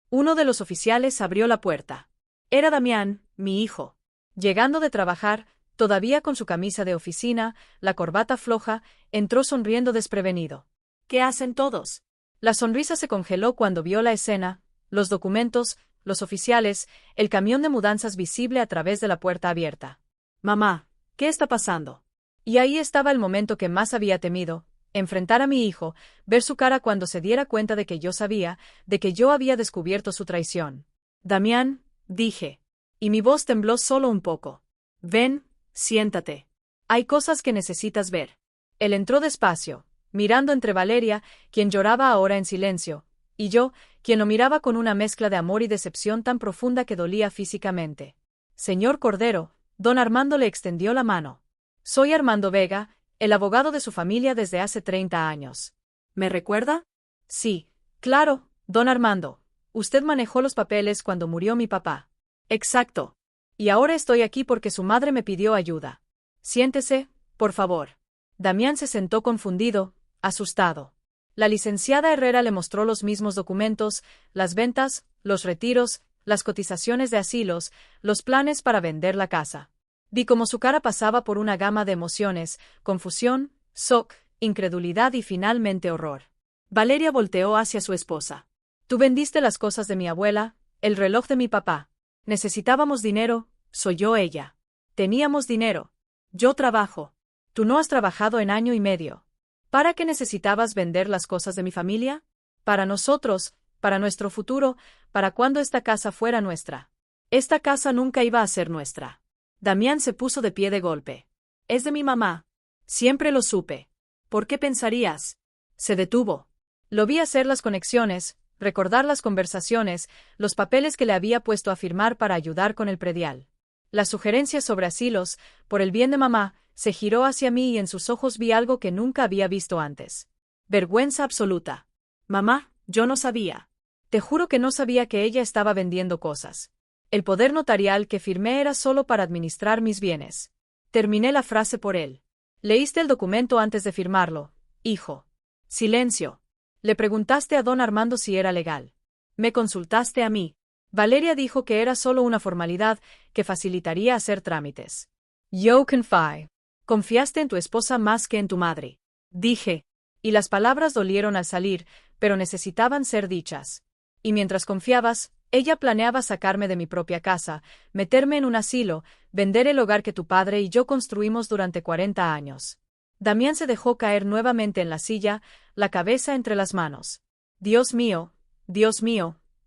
Speaker 1: Uno de los oficiales abrió la puerta. Era Damián, mi hijo. Llegando de trabajar, todavía con su camisa de oficina, la corbata floja, entró sonriendo desprevenido. ¿Qué hacen todos? La sonrisa se congeló cuando vio la escena, los documentos, los oficiales, el camión de mudanzas visible a través de la puerta abierta. Mamá, ¿qué está pasando? Y ahí estaba el momento que más había temido, enfrentar a mi hijo, ver su cara cuando se diera cuenta de que yo sabía, de que yo había descubierto su traición. Damián, dije. Y mi voz tembló solo un poco. Ven, siéntate. Hay cosas que necesitas ver. Él entró despacio, mirando entre Valeria, quien lloraba ahora en silencio, y yo, quien lo miraba con una mezcla de amor y decepción tan profunda que dolía físicamente. Señor Cordero, don Armando le extendió la mano. Soy Armando Vega, el abogado de su familia desde hace 30 años. ¿Me recuerda? Sí, claro, don Armando. Usted manejó los papeles cuando murió mi papá. Exacto. Y ahora estoy aquí porque su madre me pidió ayuda. Siéntese, por favor. Damián se sentó confundido, asustado. La licenciada Herrera le mostró los mismos documentos, las ventas, los retiros, las cotizaciones de asilos, los planes para vender la casa. Vi cómo su cara pasaba por una gama de emociones, confusión, shock, incredulidad y finalmente horror. Valeria volteó hacia su esposa. Tú vendiste las cosas de mi abuela, el reloj de mi papá. Necesitábamos dinero, soy yo ella. Teníamos dinero. Yo trabajo. Tú no has trabajado en año y medio. ¿Para qué necesitabas vender las cosas de mi familia? Para nosotros, para nuestro futuro, para cuando esta casa fuera nuestra. Esta casa nunca iba a ser nuestra. Damián se puso de pie de golpe. Es de mi mamá. Siempre lo supe. ¿Por qué pensarías? Se detuvo. Lo vi hacer las conexiones, recordar las conversaciones, los papeles que le había puesto a firmar para ayudar con el predial. Las sugerencias sobre asilos, por el bien de mamá, se giró hacia mí y en sus ojos vi algo que nunca había visto antes. Vergüenza absoluta. Mamá, yo no sabía. Te juro que no sabía que ella estaba vendiendo cosas. El poder notarial que firmé era solo para administrar mis bienes. Terminé la frase por él. Leíste el documento antes de firmarlo, hijo. Silencio. Le preguntaste a don Armando si era legal. Me consultaste a mí. Valeria dijo que era solo una formalidad que facilitaría hacer trámites. Yo confío. Confiaste en tu esposa más que en tu madre. Dije. Y las palabras dolieron al salir, pero necesitaban ser dichas. Y mientras confiabas, ella planeaba sacarme de mi propia casa, meterme en un asilo, vender el hogar que tu padre y yo construimos durante 40 años. Damián se dejó caer nuevamente en la silla, la cabeza entre las manos. Dios mío,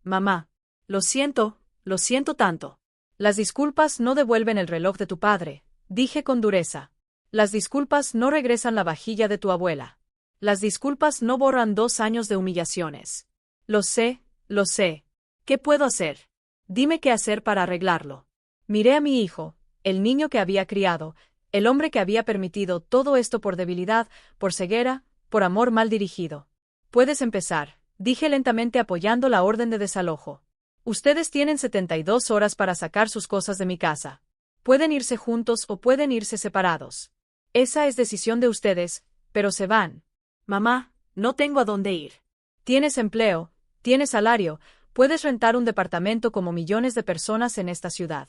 Speaker 1: mamá. Lo siento tanto. Las disculpas no devuelven el reloj de tu padre, dije con dureza. Las disculpas no regresan la vajilla de tu abuela. Las disculpas no borran 2 años de humillaciones. Lo sé. ¿Qué puedo hacer? Dime qué hacer para arreglarlo. Miré a mi hijo, el niño que había criado, el hombre que había permitido todo esto por debilidad, por ceguera, por amor mal dirigido. Puedes empezar, dije lentamente apoyando la orden de desalojo. Ustedes tienen 72 horas para sacar sus cosas de mi casa. Pueden irse juntos o pueden irse separados. Esa es decisión de ustedes, pero se van. Mamá, no tengo a dónde ir. Tienes empleo, tienes salario, puedes rentar un departamento como millones de personas en esta ciudad.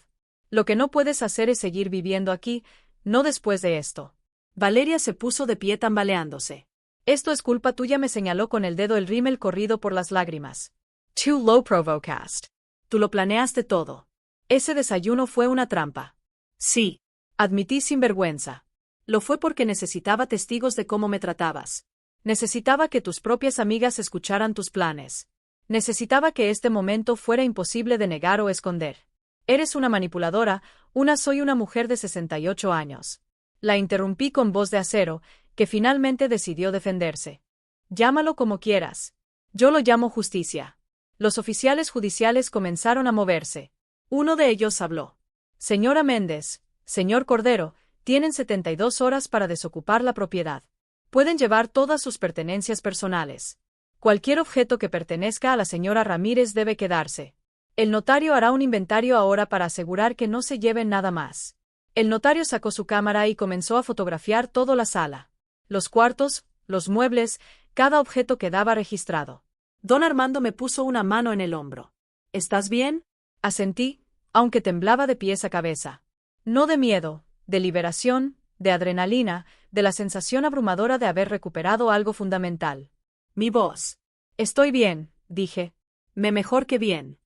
Speaker 1: Lo que no puedes hacer es seguir viviendo aquí, no después de esto. Valeria se puso de pie tambaleándose. Esto es culpa tuya, me señaló con el dedo el rímel corrido por las lágrimas. Tú lo provocaste. Tú lo planeaste todo. Ese desayuno fue una trampa. Sí, admití sin vergüenza. Lo fue porque necesitaba testigos de cómo me tratabas. Necesitaba que tus propias amigas escucharan tus planes. Necesitaba que este momento fuera imposible de negar o esconder. Eres una manipuladora, soy una mujer de 68 años. La interrumpí con voz de acero, que finalmente decidió defenderse. Llámalo como quieras. Yo lo llamo justicia. Los oficiales judiciales comenzaron a moverse. Uno de ellos habló. Señora Méndez, señor Cordero, tienen 72 horas para desocupar la propiedad. Pueden llevar todas sus pertenencias personales. Cualquier objeto que pertenezca a la señora Ramírez debe quedarse. El notario hará un inventario ahora para asegurar que no se lleven nada más. El notario sacó su cámara y comenzó a fotografiar toda la sala. Los cuartos, los muebles, cada objeto quedaba registrado. Don Armando me puso una mano en el hombro. ¿Estás bien? Asentí, aunque temblaba de pies a cabeza. No de miedo, de liberación, de adrenalina, de la sensación abrumadora de haber recuperado algo fundamental. Mi voz. Estoy bien, dije. Me mejor que bien.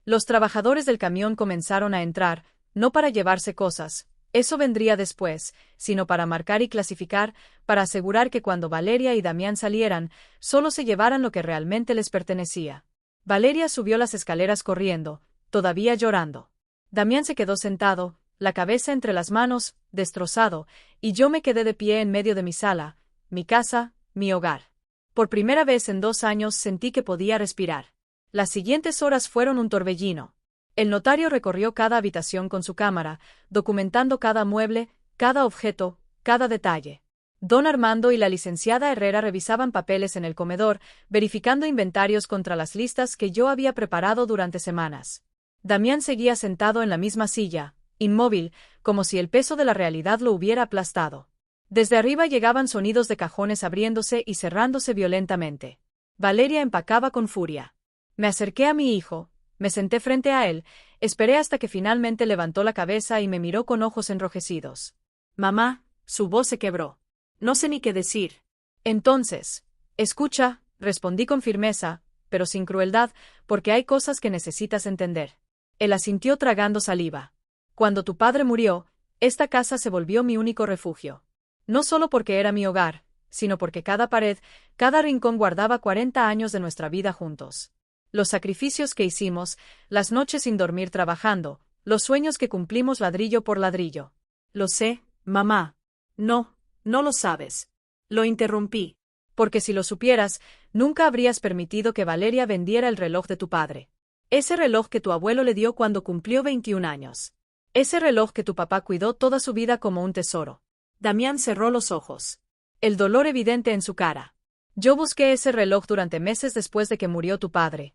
Speaker 1: Los trabajadores del camión comenzaron a entrar, no para llevarse cosas, eso vendría después, sino para marcar y clasificar, para asegurar que cuando Valeria y Damián salieran, solo se llevaran lo que realmente les pertenecía. Valeria subió las escaleras corriendo, todavía llorando. Damián se quedó sentado, la cabeza entre las manos, destrozado, y yo me quedé de pie en medio de mi sala, mi casa, mi hogar. Por primera vez en 2 años sentí que podía respirar. Las siguientes horas fueron un torbellino. El notario recorrió cada habitación con su cámara, documentando cada mueble, cada objeto, cada detalle. Don Armando y la licenciada Herrera revisaban papeles en el comedor, verificando inventarios contra las listas que yo había preparado durante semanas. Damián seguía sentado en la misma silla, inmóvil, como si el peso de la realidad lo hubiera aplastado. Desde arriba llegaban sonidos de cajones abriéndose y cerrándose violentamente. Valeria empacaba con furia. Me acerqué a mi hijo, me senté frente a él, esperé hasta que finalmente levantó la cabeza y me miró con ojos enrojecidos. Mamá, su voz se quebró. No sé ni qué decir. Entonces, escucha, respondí con firmeza, pero sin crueldad, porque hay cosas que necesitas entender. Él asintió tragando saliva. Cuando tu padre murió, esta casa se volvió mi único refugio. No solo porque era mi hogar, sino porque cada pared, cada rincón guardaba 40 años de nuestra vida juntos. Los sacrificios que hicimos, las noches sin dormir trabajando, los sueños que cumplimos ladrillo por ladrillo. Lo sé, mamá. No, no lo sabes. Lo interrumpí. Porque si lo supieras, nunca habrías permitido que Valeria vendiera el reloj de tu padre. Ese reloj que tu abuelo le dio cuando cumplió 21 años. Ese reloj que tu papá cuidó toda su vida como un tesoro. Damián cerró los ojos. El dolor evidente en su cara. Yo busqué ese reloj durante meses después de que murió tu padre.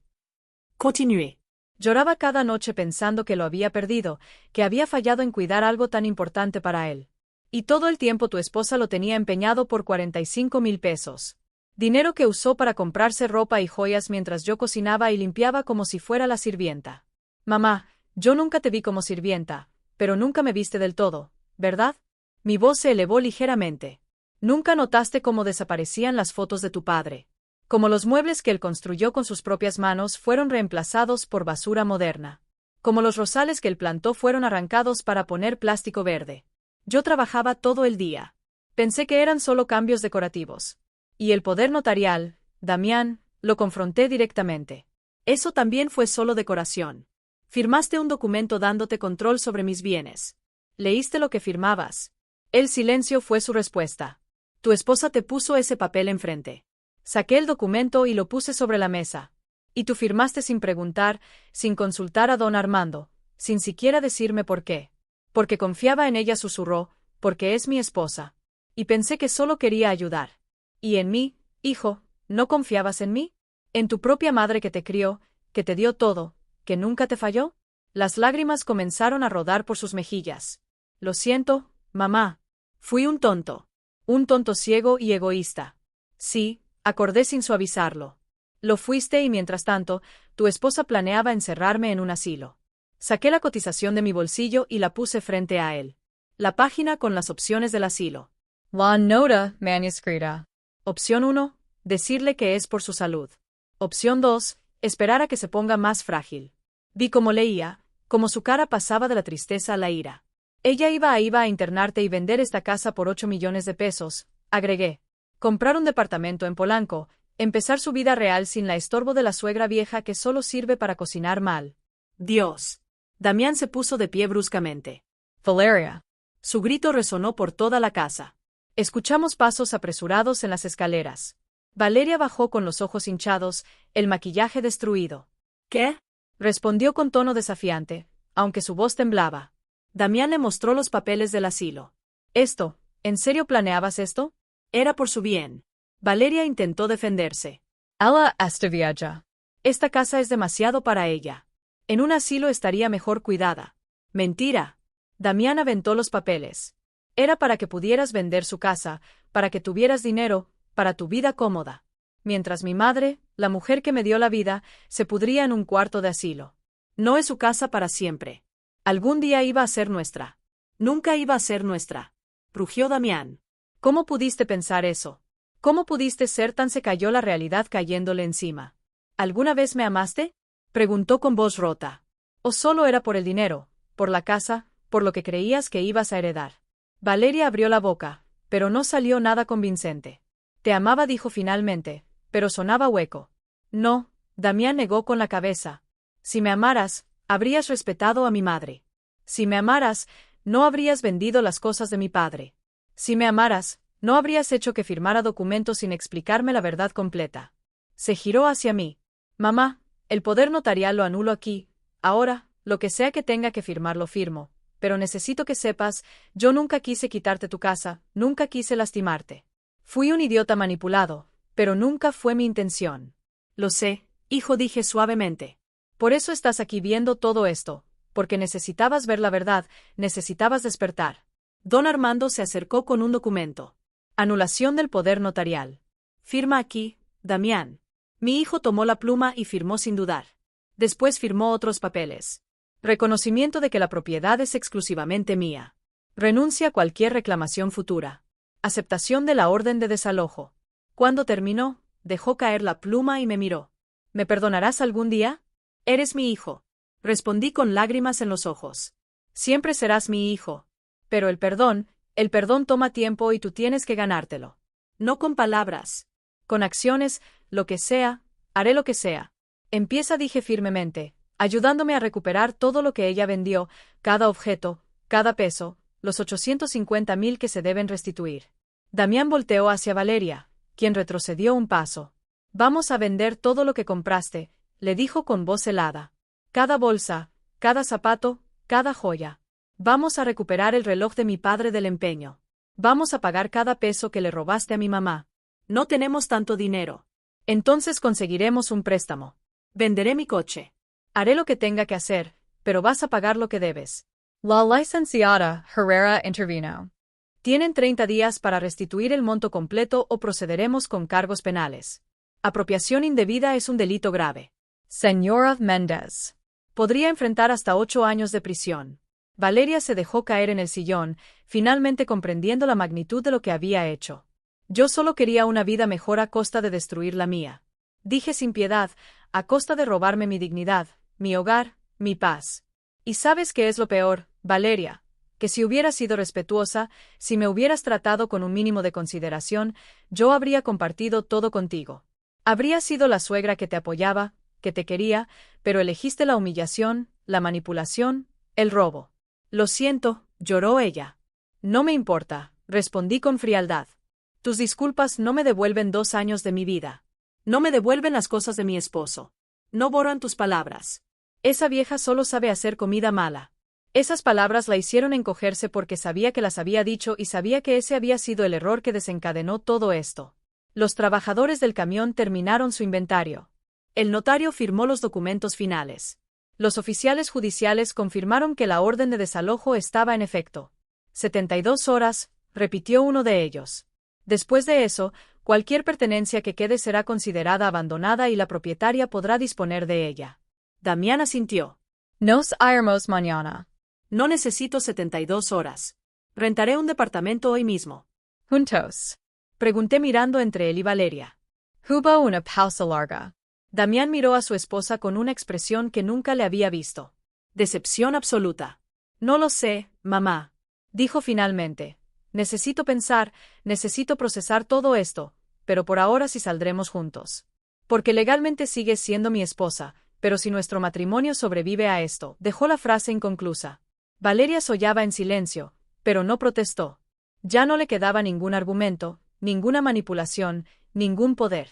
Speaker 1: Continué. Lloraba cada noche pensando que lo había perdido, que había fallado en cuidar algo tan importante para él. Y todo el tiempo tu esposa lo tenía empeñado por 45,000 pesos. Dinero que usó para comprarse ropa y joyas mientras yo cocinaba y limpiaba como si fuera la sirvienta. Mamá, yo nunca te vi como sirvienta, pero nunca me viste del todo, ¿verdad? Mi voz se elevó ligeramente. Nunca notaste cómo desaparecían las fotos de tu padre. Como los muebles que él construyó con sus propias manos fueron reemplazados por basura moderna. Como los rosales que él plantó fueron arrancados para poner plástico verde. Yo trabajaba todo el día. Pensé que eran solo cambios decorativos. Y el poder notarial, Damián, lo confronté directamente. Eso también fue solo decoración. Firmaste un documento dándote control sobre mis bienes. ¿Leíste lo que firmabas? El silencio fue su respuesta. Tu esposa te puso ese papel enfrente. Saqué el documento y lo puse sobre la mesa. Y tú firmaste sin preguntar, sin consultar a don Armando, sin siquiera decirme por qué. Porque confiaba en ella, susurró, porque es mi esposa. Y pensé que solo quería ayudar. ¿Y en mí, hijo, no confiabas en mí? ¿En tu propia madre que te crió, que te dio todo, que nunca te falló? Las lágrimas comenzaron a rodar por sus mejillas. Lo siento, mamá. Fui un tonto ciego y egoísta. Sí, acordé sin suavizarlo. Lo fuiste y mientras tanto, tu esposa planeaba encerrarme en un asilo. Saqué la cotización de mi bolsillo y la puse frente a él. La página con las opciones del asilo.
Speaker 2: La nota manuscrita.
Speaker 1: Opción 1, decirle que es por su salud. Opción 2, esperar a que se ponga más frágil. Vi cómo leía, cómo su cara pasaba de la tristeza a la ira. Ella iba a internarte y vender esta casa por 8 millones de pesos, agregué. Comprar un departamento en Polanco, empezar su vida real sin la estorbo de la suegra vieja que solo sirve para cocinar mal. Dios. Damián se puso de pie bruscamente.
Speaker 2: Valeria.
Speaker 1: Su grito resonó por toda la casa. Escuchamos pasos apresurados en las escaleras. Valeria bajó con los ojos hinchados, el maquillaje destruido. ¿Qué? Respondió con tono desafiante, aunque su voz temblaba. Damián le mostró los papeles del asilo. Esto, ¿en serio planeabas esto? Era por su bien. Valeria intentó defenderse.
Speaker 2: Ella está vieja.
Speaker 1: Esta casa es demasiado para ella. En un asilo estaría mejor cuidada. Mentira. Damián aventó los papeles. Era para que pudieras vender su casa, para que tuvieras dinero, para tu vida cómoda. Mientras mi madre, la mujer que me dio la vida, se pudría en un cuarto de asilo. No es su casa para siempre. Algún día iba a ser nuestra. Nunca iba a ser nuestra. Rugió Damián. ¿Cómo pudiste pensar eso? ¿Cómo pudiste ser tan? Se cayó la realidad cayéndole encima. ¿Alguna vez me amaste? Preguntó con voz rota. ¿O solo era por el dinero, por la casa, por lo que creías que ibas a heredar? Valeria abrió la boca, pero no salió nada convincente. Te amaba, dijo finalmente, pero sonaba hueco. No, Damián negó con la cabeza. Si me amaras, habrías respetado a mi madre. Si me amaras, no habrías vendido las cosas de mi padre. Si me amaras, no habrías hecho que firmara documentos sin explicarme la verdad completa. Se giró hacia mí. Mamá, el poder notarial lo anulo aquí. Ahora, lo que sea que tenga que firmar lo firmo. Pero necesito que sepas, yo nunca quise quitarte tu casa, nunca quise lastimarte. Fui un idiota manipulado, pero nunca fue mi intención. Lo sé, hijo, dije suavemente. Por eso estás aquí viendo todo esto, porque necesitabas ver la verdad, necesitabas despertar. Don Armando se acercó con un documento. Anulación del poder notarial. Firma aquí, Damián. Mi hijo tomó la pluma y firmó sin dudar. Después firmó otros papeles. Reconocimiento de que la propiedad es exclusivamente mía. Renuncia a cualquier reclamación futura. Aceptación de la orden de desalojo. Cuando terminó, dejó caer la pluma y me miró. ¿Me perdonarás algún día? Eres mi hijo. Respondí con lágrimas en los ojos. Siempre serás mi hijo. Pero el perdón toma tiempo y tú tienes que ganártelo. No con palabras. Con acciones, lo que sea, haré lo que sea. Empieza, dije firmemente, ayudándome a recuperar todo lo que ella vendió, cada objeto, cada peso, los 850.000 que se deben restituir. Damián volteó hacia Valeria, quien retrocedió un paso. Vamos a vender todo lo que compraste, le dijo con voz helada. Cada bolsa, cada zapato, cada joya. Vamos a recuperar el reloj de mi padre del empeño. Vamos a pagar cada peso que le robaste a mi mamá. No tenemos tanto dinero. Entonces conseguiremos un préstamo. Venderé mi coche. Haré lo que tenga que hacer, pero vas a pagar lo que debes.
Speaker 2: La licenciada Herrera intervino.
Speaker 1: Tienen 30 días para restituir el monto completo o procederemos con cargos penales. Apropiación indebida es un delito grave.
Speaker 2: Señora Méndez.
Speaker 1: Podría enfrentar hasta 8 años de prisión. Valeria se dejó caer en el sillón, finalmente comprendiendo la magnitud de lo que había hecho. Yo solo quería una vida mejor a costa de destruir la mía. Dije sin piedad, a costa de robarme mi dignidad, mi hogar, mi paz. ¿Y sabes qué es lo peor, Valeria? Que si hubieras sido respetuosa, si me hubieras tratado con un mínimo de consideración, yo habría compartido todo contigo. Habría sido la suegra que te apoyaba, que te quería, pero elegiste la humillación, la manipulación, el robo. Lo siento, lloró ella. No me importa, respondí con frialdad. Tus disculpas no me devuelven 2 años de mi vida. No me devuelven las cosas de mi esposo. No borran tus palabras. Esa vieja solo sabe hacer comida mala. Esas palabras la hicieron encogerse porque sabía que las había dicho y sabía que ese había sido el error que desencadenó todo esto. Los trabajadores del camión terminaron su inventario. El notario firmó los documentos finales. Los oficiales judiciales confirmaron que la orden de desalojo estaba en efecto. 72 horas, repitió uno de ellos. Después de eso, cualquier pertenencia que quede será considerada abandonada y la propietaria podrá disponer de ella. Damián asintió.
Speaker 2: Nos iremos mañana.
Speaker 1: No necesito 72 horas. Rentaré un departamento hoy mismo.
Speaker 2: Juntos.
Speaker 1: Pregunté mirando entre él y Valeria.
Speaker 2: Hubo una pausa larga.
Speaker 1: Damián miró a su esposa con una expresión que nunca le había visto. Decepción absoluta. No lo sé, mamá. Dijo finalmente. Necesito pensar, necesito procesar todo esto, pero por ahora sí saldremos juntos. Porque legalmente sigues siendo mi esposa, pero si nuestro matrimonio sobrevive a esto, dejó la frase inconclusa. Valeria sollaba en silencio, pero no protestó. Ya no le quedaba ningún argumento, ninguna manipulación, ningún poder.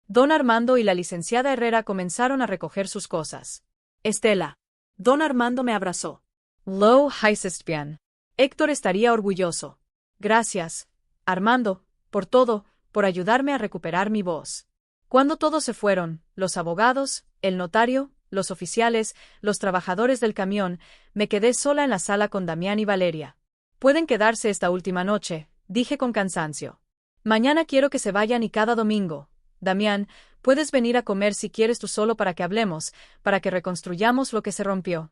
Speaker 1: Don Armando y la licenciada Herrera comenzaron a recoger sus cosas. Estela. Don Armando me abrazó.
Speaker 2: Lo hiciste bien.
Speaker 1: Héctor estaría orgulloso. Gracias, Armando, por todo, por ayudarme a recuperar mi voz. Cuando todos se fueron, los abogados, el notario, los oficiales, los trabajadores del camión, me quedé sola en la sala con Damián y Valeria. Pueden quedarse esta última noche, dije con cansancio. Mañana quiero que se vayan y cada domingo. Damián, puedes venir a comer si quieres tú solo para que hablemos, para que reconstruyamos lo que se rompió.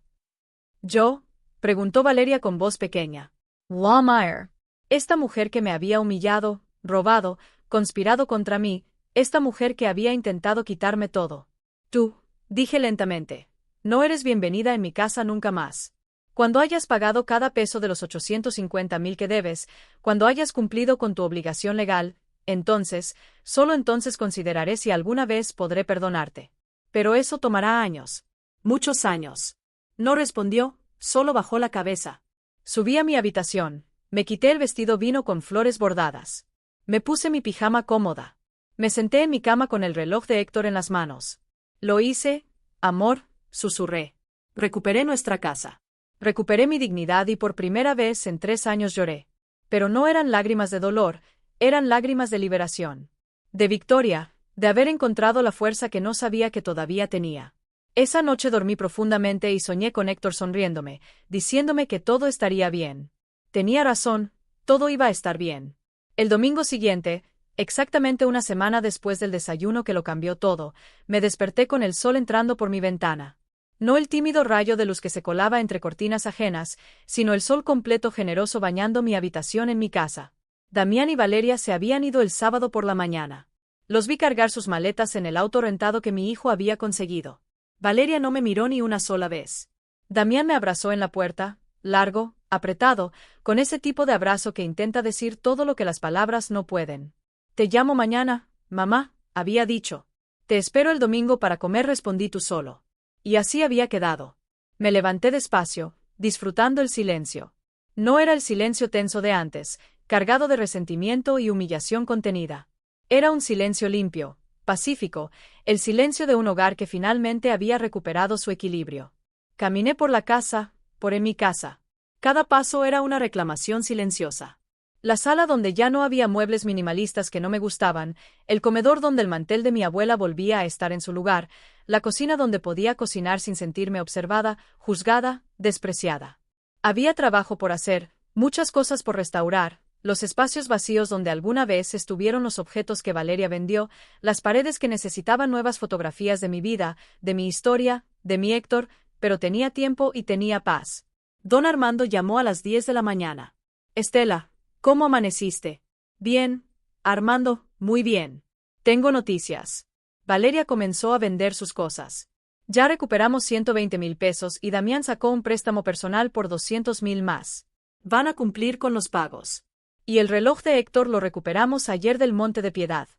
Speaker 1: ¿Yo? Preguntó Valeria con voz pequeña.
Speaker 2: Lawmire.
Speaker 1: Esta mujer que me había humillado, robado, conspirado contra mí, esta mujer que había intentado quitarme todo. Tú, dije lentamente, no eres bienvenida en mi casa nunca más. Cuando hayas pagado cada peso de los 850,000 que debes, cuando hayas cumplido con tu obligación legal, entonces, solo entonces consideraré si alguna vez podré perdonarte. Pero eso tomará años. Muchos años. No respondió, solo bajó la cabeza. Subí a mi habitación, me quité el vestido vino con flores bordadas. Me puse mi pijama cómoda. Me senté en mi cama con el reloj de Héctor en las manos. Lo hice, amor, susurré. Recuperé nuestra casa. Recuperé mi dignidad y por primera vez en 3 años lloré. Pero no eran lágrimas de dolor, eran lágrimas de liberación. De victoria, de haber encontrado la fuerza que no sabía que todavía tenía. Esa noche dormí profundamente y soñé con Héctor sonriéndome, diciéndome que todo estaría bien. Tenía razón, todo iba a estar bien. El domingo siguiente, exactamente una semana después del desayuno que lo cambió todo, me desperté con el sol entrando por mi ventana. No el tímido rayo de luz que se colaba entre cortinas ajenas, sino el sol completo generoso bañando mi habitación en mi casa. Damián y Valeria se habían ido el sábado por la mañana. Los vi cargar sus maletas en el auto rentado que mi hijo había conseguido. Valeria no me miró ni una sola vez. Damián me abrazó en la puerta, largo, apretado, con ese tipo de abrazo que intenta decir todo lo que las palabras no pueden. Te llamo mañana, mamá, había dicho. Te espero el domingo para comer, respondí tú solo. Y así había quedado. Me levanté despacio, disfrutando el silencio. No era el silencio tenso de antes, cargado de resentimiento y humillación contenida. Era un silencio limpio, pacífico, el silencio de un hogar que finalmente había recuperado su equilibrio. Caminé por la casa, por en mi casa. Cada paso era una reclamación silenciosa. La sala donde ya no había muebles minimalistas que no me gustaban, el comedor donde el mantel de mi abuela volvía a estar en su lugar, la cocina donde podía cocinar sin sentirme observada, juzgada, despreciada. Había trabajo por hacer, muchas cosas por restaurar, los espacios vacíos donde alguna vez estuvieron los objetos que Valeria vendió, las paredes que necesitaban nuevas fotografías de mi vida, de mi historia, de mi Héctor, pero tenía tiempo y tenía paz. Don Armando llamó a las 10 de la mañana. Estela, ¿cómo amaneciste? Bien, Armando, muy bien. Tengo noticias. Valeria comenzó a vender sus cosas. Ya recuperamos 120,000 pesos y Damián sacó un préstamo personal por 200,000 más. Van a cumplir con los pagos. Y el reloj de Héctor lo recuperamos ayer del Monte de Piedad.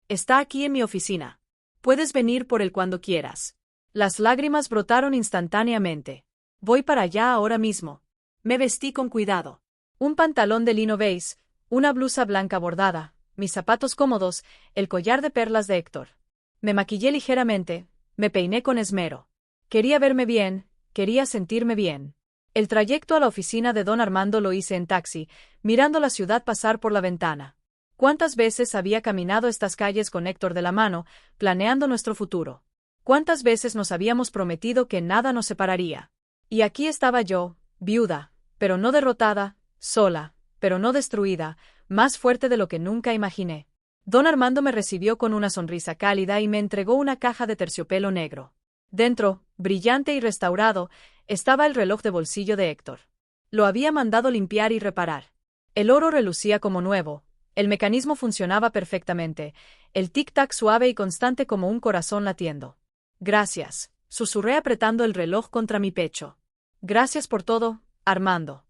Speaker 1: Está aquí en mi oficina. Puedes venir por él cuando quieras. Las lágrimas brotaron instantáneamente. Voy para allá ahora mismo. Me vestí con cuidado. Un pantalón de lino beige, una blusa blanca bordada, mis zapatos cómodos, el collar de perlas de Héctor. Me maquillé ligeramente, me peiné con esmero. Quería verme bien, quería sentirme bien. El trayecto a la oficina de don Armando lo hice en taxi, mirando la ciudad pasar por la ventana. ¿Cuántas veces había caminado estas calles con Héctor de la mano, planeando nuestro futuro? ¿Cuántas veces nos habíamos prometido que nada nos separaría? Y aquí estaba yo, viuda, pero no derrotada, sola, pero no destruida, más fuerte de lo que nunca imaginé. Don Armando me recibió con una sonrisa cálida y me entregó una caja de terciopelo negro. Dentro, brillante y restaurado, estaba el reloj de bolsillo de Héctor. Lo había mandado limpiar y reparar. El oro relucía como nuevo, el mecanismo funcionaba perfectamente, el tic-tac suave y constante como un corazón latiendo. Gracias, susurré apretando el reloj contra mi pecho. Gracias por todo, Armando.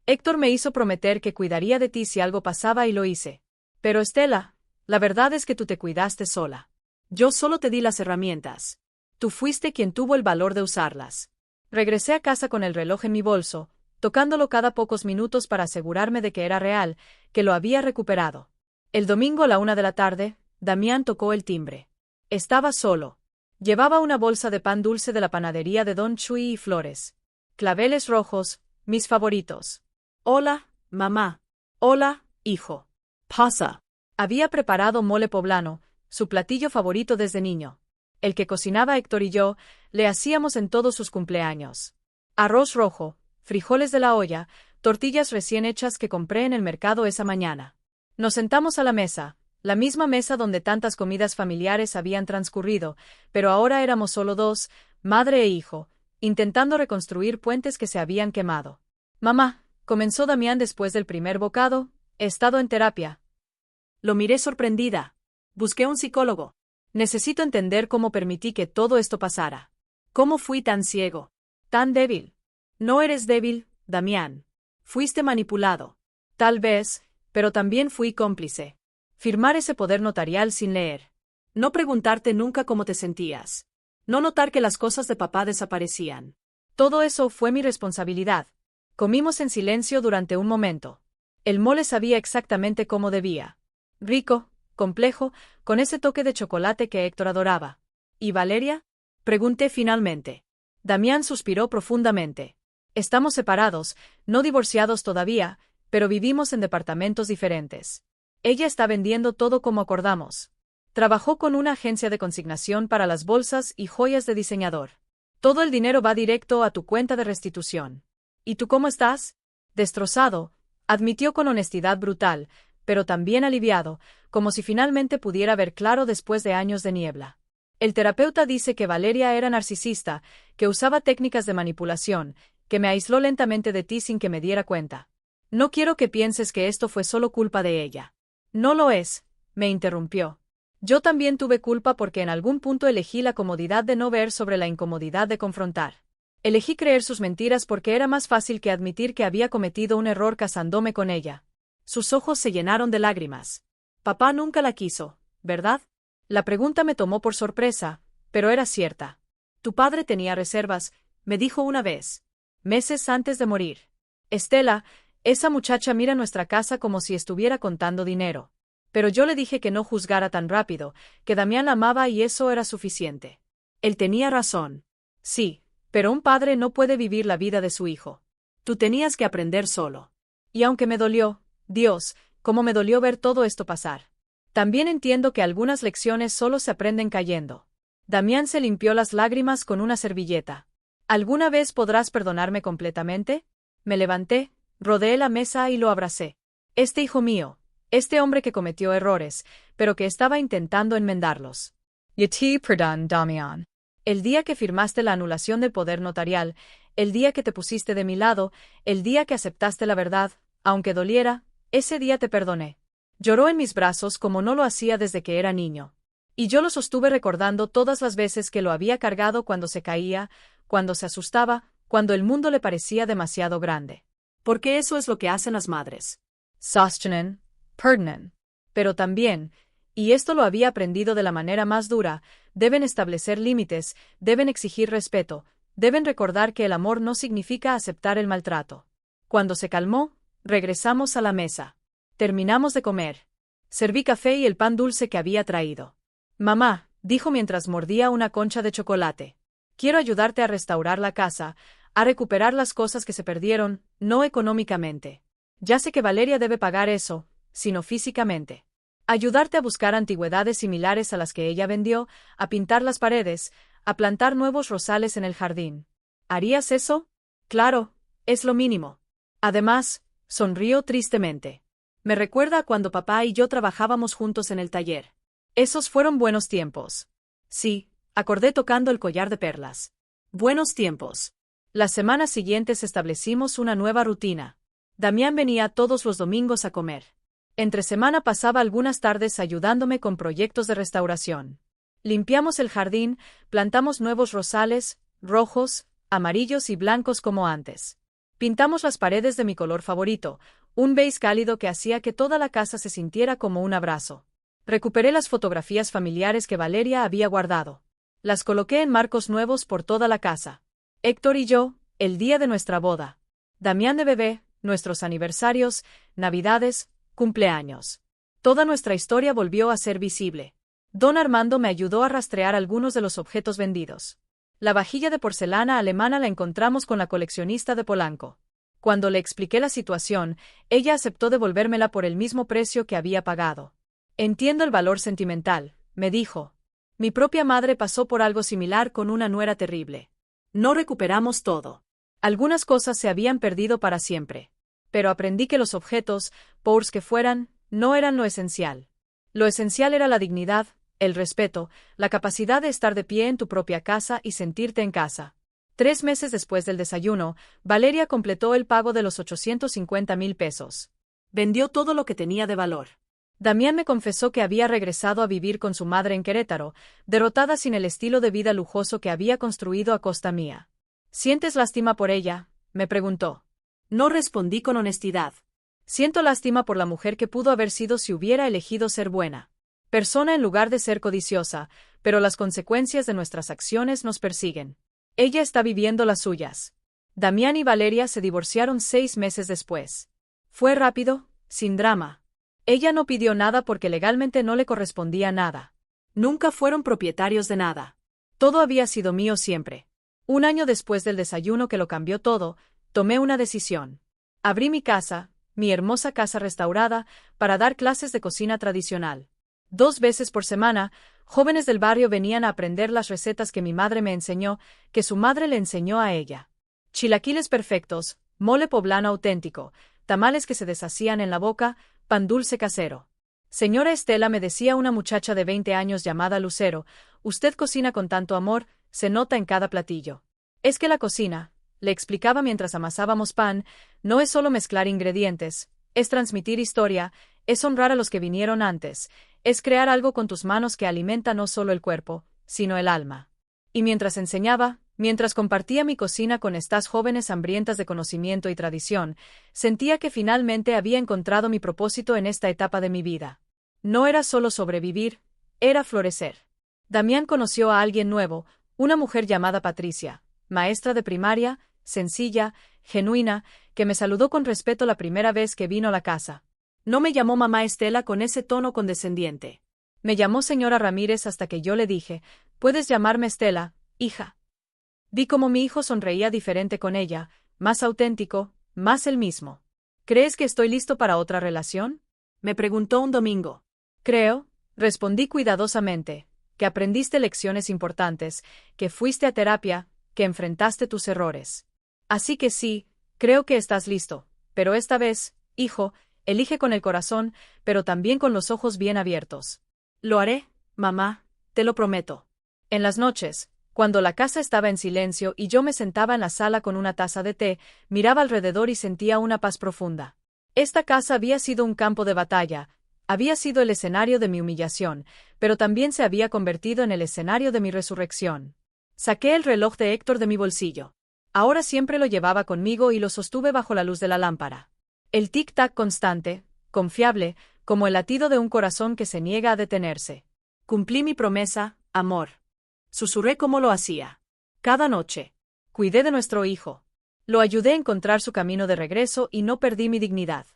Speaker 1: Héctor me hizo prometer que cuidaría de ti si algo pasaba y lo hice. Pero Estela, la verdad es que tú te cuidaste sola. Yo solo te di las herramientas. Tú fuiste quien tuvo el valor de usarlas. Regresé a casa con el reloj en mi bolso, tocándolo cada pocos minutos para asegurarme de que era real, que lo había recuperado. El domingo a la 1 de la tarde, Damián tocó el timbre. Estaba solo. Llevaba una bolsa de pan dulce de la panadería de Don Chuy y flores. Claveles rojos, mis favoritos. Hola, mamá. Hola, hijo. Pasa. Había preparado mole poblano, su platillo favorito desde niño. el que cocinaba Héctor y yo, le hacíamos en todos sus cumpleaños. Arroz rojo, frijoles de la olla, tortillas recién hechas que compré en el mercado esa mañana. Nos sentamos a la mesa, la misma mesa donde tantas comidas familiares habían transcurrido, pero ahora éramos solo dos, madre e hijo, intentando reconstruir puentes que se habían quemado. Mamá, comenzó Damián después del primer bocado, he estado en terapia. Lo miré sorprendida. Busqué un psicólogo. Necesito entender cómo permití que todo esto pasara. ¿Cómo fui tan ciego? Tan débil. No eres débil, Damián. Fuiste manipulado. Tal vez, pero también fui cómplice. Firmar ese poder notarial sin leer. No preguntarte nunca cómo te sentías. No notar que las cosas de papá desaparecían. Todo eso fue mi responsabilidad. Comimos en silencio durante un momento. El mole sabía exactamente cómo debía. Rico, complejo, con ese toque de chocolate que Héctor adoraba. ¿Y Valeria? Pregunté finalmente. Damián suspiró profundamente. Estamos separados, no divorciados todavía, pero vivimos en departamentos diferentes. Ella está vendiendo todo como acordamos. Trabajó con una agencia de consignación para las bolsas y joyas de diseñador. Todo el dinero va directo a tu cuenta de restitución. ¿Y tú cómo estás? Destrozado, admitió con honestidad brutal, pero también aliviado, como si finalmente pudiera ver claro después de años de niebla. El terapeuta dice que Valeria era narcisista, que usaba técnicas de manipulación, que me aisló lentamente de ti sin que me diera cuenta. No quiero que pienses que esto fue solo culpa de ella. No lo es, me interrumpió. Yo también tuve culpa porque en algún punto elegí la comodidad de no ver sobre la incomodidad de confrontar. Elegí creer sus mentiras porque era más fácil que admitir que había cometido un error casándome con ella. Sus ojos se llenaron de lágrimas. Papá nunca la quiso, ¿verdad? La pregunta me tomó por sorpresa, pero era cierta. Tu padre tenía reservas, me dijo una vez, meses antes de morir. Estela, esa muchacha mira nuestra casa como si estuviera contando dinero. Pero yo le dije que no juzgara tan rápido, que Damián la amaba y eso era suficiente. Él tenía razón. Sí, pero un padre no puede vivir la vida de su hijo. Tú tenías que aprender solo. Y aunque me dolió, Dios, cómo me dolió ver todo esto pasar. También entiendo que algunas lecciones solo se aprenden cayendo. Damián se limpió las lágrimas con una servilleta. ¿Alguna vez podrás perdonarme completamente? Me levanté, rodeé la mesa y lo abracé. Este hijo mío, este hombre que cometió errores, pero que estaba intentando enmendarlos.
Speaker 2: Y ti perdón, Damián.
Speaker 1: El día que firmaste la anulación del poder notarial, el día que te pusiste de mi lado, el día que aceptaste la verdad, aunque doliera, ese día te perdoné. Lloró en mis brazos como no lo hacía desde que era niño. Y yo lo sostuve recordando todas las veces que lo había cargado cuando se caía, cuando se asustaba, cuando el mundo le parecía demasiado grande. Porque eso es lo que hacen las madres.
Speaker 2: Sostienen, perdonan.
Speaker 1: Pero también, y esto lo había aprendido de la manera más dura, deben establecer límites, deben exigir respeto, deben recordar que el amor no significa aceptar el maltrato. Cuando se calmó, regresamos a la mesa. Terminamos de comer. Serví café y el pan dulce que había traído. Mamá, dijo mientras mordía una concha de chocolate. Quiero ayudarte a restaurar la casa, a recuperar las cosas que se perdieron, no económicamente. Ya sé que Valeria debe pagar eso, sino físicamente. Ayudarte a buscar antigüedades similares a las que ella vendió, a pintar las paredes, a plantar nuevos rosales en el jardín. ¿Harías eso? Claro, es lo mínimo. Además, sonrió tristemente. Me recuerda a cuando papá y yo trabajábamos juntos en el taller. Esos fueron buenos tiempos. Sí, acordé tocando el collar de perlas. Buenos tiempos. Las semanas siguientes establecimos una nueva rutina. Damián venía todos los domingos a comer. Entre semana pasaba algunas tardes ayudándome con proyectos de restauración. Limpiamos el jardín, plantamos nuevos rosales, rojos, amarillos y blancos como antes. Pintamos las paredes de mi color favorito, un beige cálido que hacía que toda la casa se sintiera como un abrazo. Recuperé las fotografías familiares que Valeria había guardado. Las coloqué en marcos nuevos por toda la casa. Héctor y yo, el día de nuestra boda. Damián de bebé, nuestros aniversarios, navidades, cumpleaños. Toda nuestra historia volvió a ser visible. Don Armando me ayudó a rastrear algunos de los objetos vendidos. La vajilla de porcelana alemana la encontramos con la coleccionista de Polanco. Cuando le expliqué la situación, ella aceptó devolvérmela por el mismo precio que había pagado. Entiendo el valor sentimental, me dijo. Mi propia madre pasó por algo similar con una nuera terrible. No recuperamos todo. Algunas cosas se habían perdido para siempre. Pero aprendí que los objetos, pobres que fueran, no eran lo esencial. Lo esencial era la dignidad, el respeto, la capacidad de estar de pie en tu propia casa y sentirte en casa. 3 meses después del desayuno, Valeria completó el pago de los 850,000 pesos. Vendió todo lo que tenía de valor. Damián me confesó que había regresado a vivir con su madre en Querétaro, derrotada sin el estilo de vida lujoso que había construido a costa mía. ¿Sientes lástima por ella?, me preguntó. No respondí con honestidad. Siento lástima por la mujer que pudo haber sido si hubiera elegido ser buena persona en lugar de ser codiciosa, pero las consecuencias de nuestras acciones nos persiguen. Ella está viviendo las suyas. Damián y Valeria se divorciaron 6 meses después. Fue rápido, sin drama. Ella no pidió nada porque legalmente no le correspondía nada. Nunca fueron propietarios de nada. Todo había sido mío siempre. 1 año después del desayuno que lo cambió todo, tomé una decisión. Abrí mi casa, mi hermosa casa restaurada, para dar clases de cocina tradicional. 2 veces por semana, jóvenes del barrio venían a aprender las recetas que mi madre me enseñó, que su madre le enseñó a ella. Chilaquiles perfectos, mole poblano auténtico, tamales que se deshacían en la boca, pan dulce casero. Señora Estela, me decía una muchacha de 20 años llamada Lucero, usted cocina con tanto amor, se nota en cada platillo. Es que la cocina, le explicaba mientras amasábamos pan, no es solo mezclar ingredientes, es transmitir historia, es honrar a los que vinieron antes, es crear algo con tus manos que alimenta no solo el cuerpo, sino el alma. Y mientras enseñaba, mientras compartía mi cocina con estas jóvenes hambrientas de conocimiento y tradición, sentía que finalmente había encontrado mi propósito en esta etapa de mi vida. No era solo sobrevivir, era florecer. Damián conoció a alguien nuevo, una mujer llamada Patricia, maestra de primaria, sencilla, genuina, que me saludó con respeto la primera vez que vino a la casa. No me llamó mamá Estela con ese tono condescendiente. Me llamó señora Ramírez hasta que yo le dije, puedes llamarme Estela, hija. Vi cómo mi hijo sonreía diferente con ella, más auténtico, más el mismo. ¿Crees que estoy listo para otra relación?, me preguntó un domingo. Creo, respondí cuidadosamente, que aprendiste lecciones importantes, que fuiste a terapia, que enfrentaste tus errores. Así que sí, creo que estás listo, pero esta vez, hijo, elige con el corazón, pero también con los ojos bien abiertos. Lo haré, mamá, te lo prometo. En las noches, cuando la casa estaba en silencio y yo me sentaba en la sala con una taza de té, miraba alrededor y sentía una paz profunda. Esta casa había sido un campo de batalla, había sido el escenario de mi humillación, pero también se había convertido en el escenario de mi resurrección. Saqué el reloj de Héctor de mi bolsillo. Ahora siempre lo llevaba conmigo y lo sostuve bajo la luz de la lámpara. El tic-tac constante, confiable, como el latido de un corazón que se niega a detenerse. Cumplí mi promesa, amor. Susurré cómo lo hacía. Cada noche. Cuidé de nuestro hijo. Lo ayudé a encontrar su camino de regreso y no perdí mi dignidad.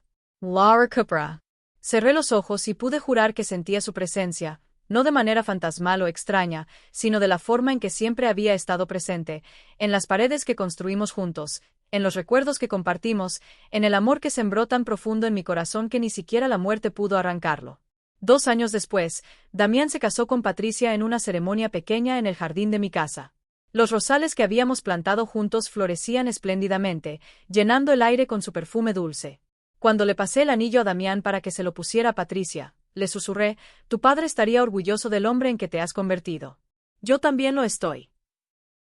Speaker 2: Lara Cupra.
Speaker 1: Cerré los ojos y pude jurar que sentía su presencia, no de manera fantasmal o extraña, sino de la forma en que siempre había estado presente, en las paredes que construimos juntos, en los recuerdos que compartimos, en el amor que sembró tan profundo en mi corazón que ni siquiera la muerte pudo arrancarlo. 2 años después, Damián se casó con Patricia en una ceremonia pequeña en el jardín de mi casa. Los rosales que habíamos plantado juntos florecían espléndidamente, llenando el aire con su perfume dulce. Cuando le pasé el anillo a Damián para que se lo pusiera a Patricia, le susurré, tu padre estaría orgulloso del hombre en que te has convertido. Yo también lo estoy.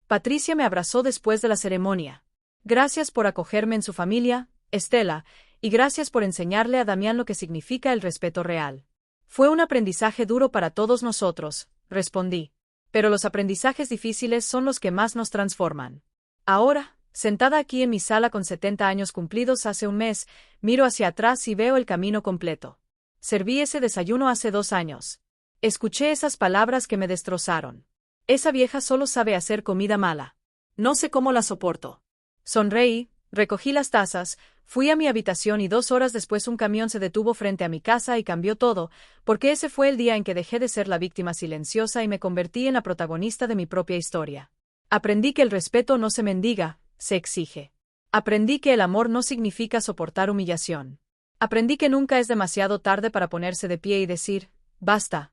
Speaker 1: Patricia me abrazó después de la ceremonia. Gracias por acogerme en su familia, Estela, y gracias por enseñarle a Damián lo que significa el respeto real. Fue un aprendizaje duro para todos nosotros, respondí. Pero los aprendizajes difíciles son los que más nos transforman. Ahora, sentada aquí en mi sala con 70 años cumplidos hace un mes, miro hacia atrás y veo el camino completo. Serví ese desayuno hace 2 años. Escuché esas palabras que me destrozaron. Esa vieja solo sabe hacer comida mala. No sé cómo la soporto. Sonreí, recogí las tazas, fui a mi habitación y 2 horas después un camión se detuvo frente a mi casa y cambió todo, porque ese fue el día en que dejé de ser la víctima silenciosa y me convertí en la protagonista de mi propia historia. Aprendí que el respeto no se mendiga, se exige. Aprendí que el amor no significa soportar humillación. Aprendí que nunca es demasiado tarde para ponerse de pie y decir, basta.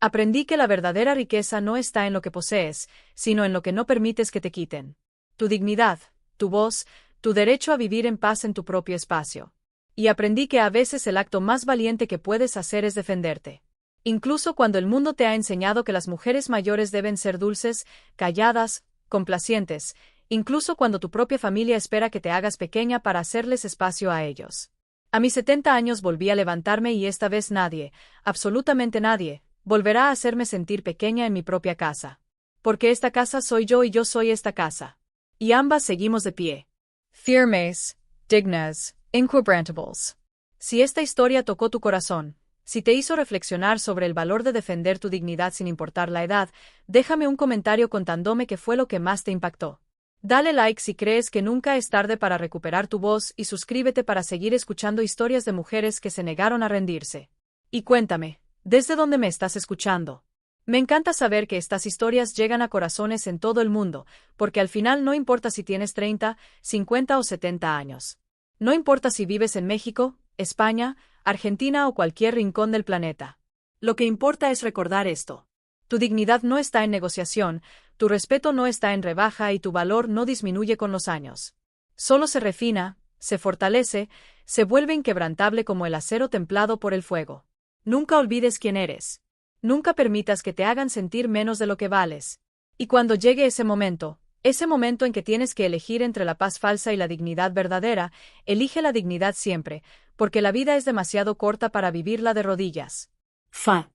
Speaker 1: Aprendí que la verdadera riqueza no está en lo que posees, sino en lo que no permites que te quiten. Tu dignidad, tu voz, tu derecho a vivir en paz en tu propio espacio. Y aprendí que a veces el acto más valiente que puedes hacer es defenderte. Incluso cuando el mundo te ha enseñado que las mujeres mayores deben ser dulces, calladas, complacientes, incluso cuando tu propia familia espera que te hagas pequeña para hacerles espacio a ellos. A mis 70 años volví a levantarme y esta vez nadie, absolutamente nadie, volverá a hacerme sentir pequeña en mi propia casa. Porque esta casa soy yo y yo soy esta casa. Y ambas seguimos de pie.
Speaker 2: Firmes, dignas, inquebrantables.
Speaker 1: Si esta historia tocó tu corazón, si te hizo reflexionar sobre el valor de defender tu dignidad sin importar la edad, déjame un comentario contándome qué fue lo que más te impactó. Dale like si crees que nunca es tarde para recuperar tu voz y suscríbete para seguir escuchando historias de mujeres que se negaron a rendirse. Y cuéntame, ¿desde dónde me estás escuchando? Me encanta saber que estas historias llegan a corazones en todo el mundo, porque al final no importa si tienes 30, 50 o 70 años. No importa si vives en México, España, Argentina o cualquier rincón del planeta. Lo que importa es recordar esto. Tu dignidad no está en negociación, tu respeto no está en rebaja y tu valor no disminuye con los años. Solo se refina, se fortalece, se vuelve inquebrantable como el acero templado por el fuego. Nunca olvides quién eres. Nunca permitas que te hagan sentir menos de lo que vales. Y cuando llegue ese momento en que tienes que elegir entre la paz falsa y la dignidad verdadera, elige la dignidad siempre, porque la vida es demasiado corta para vivirla de rodillas.
Speaker 3: Fin.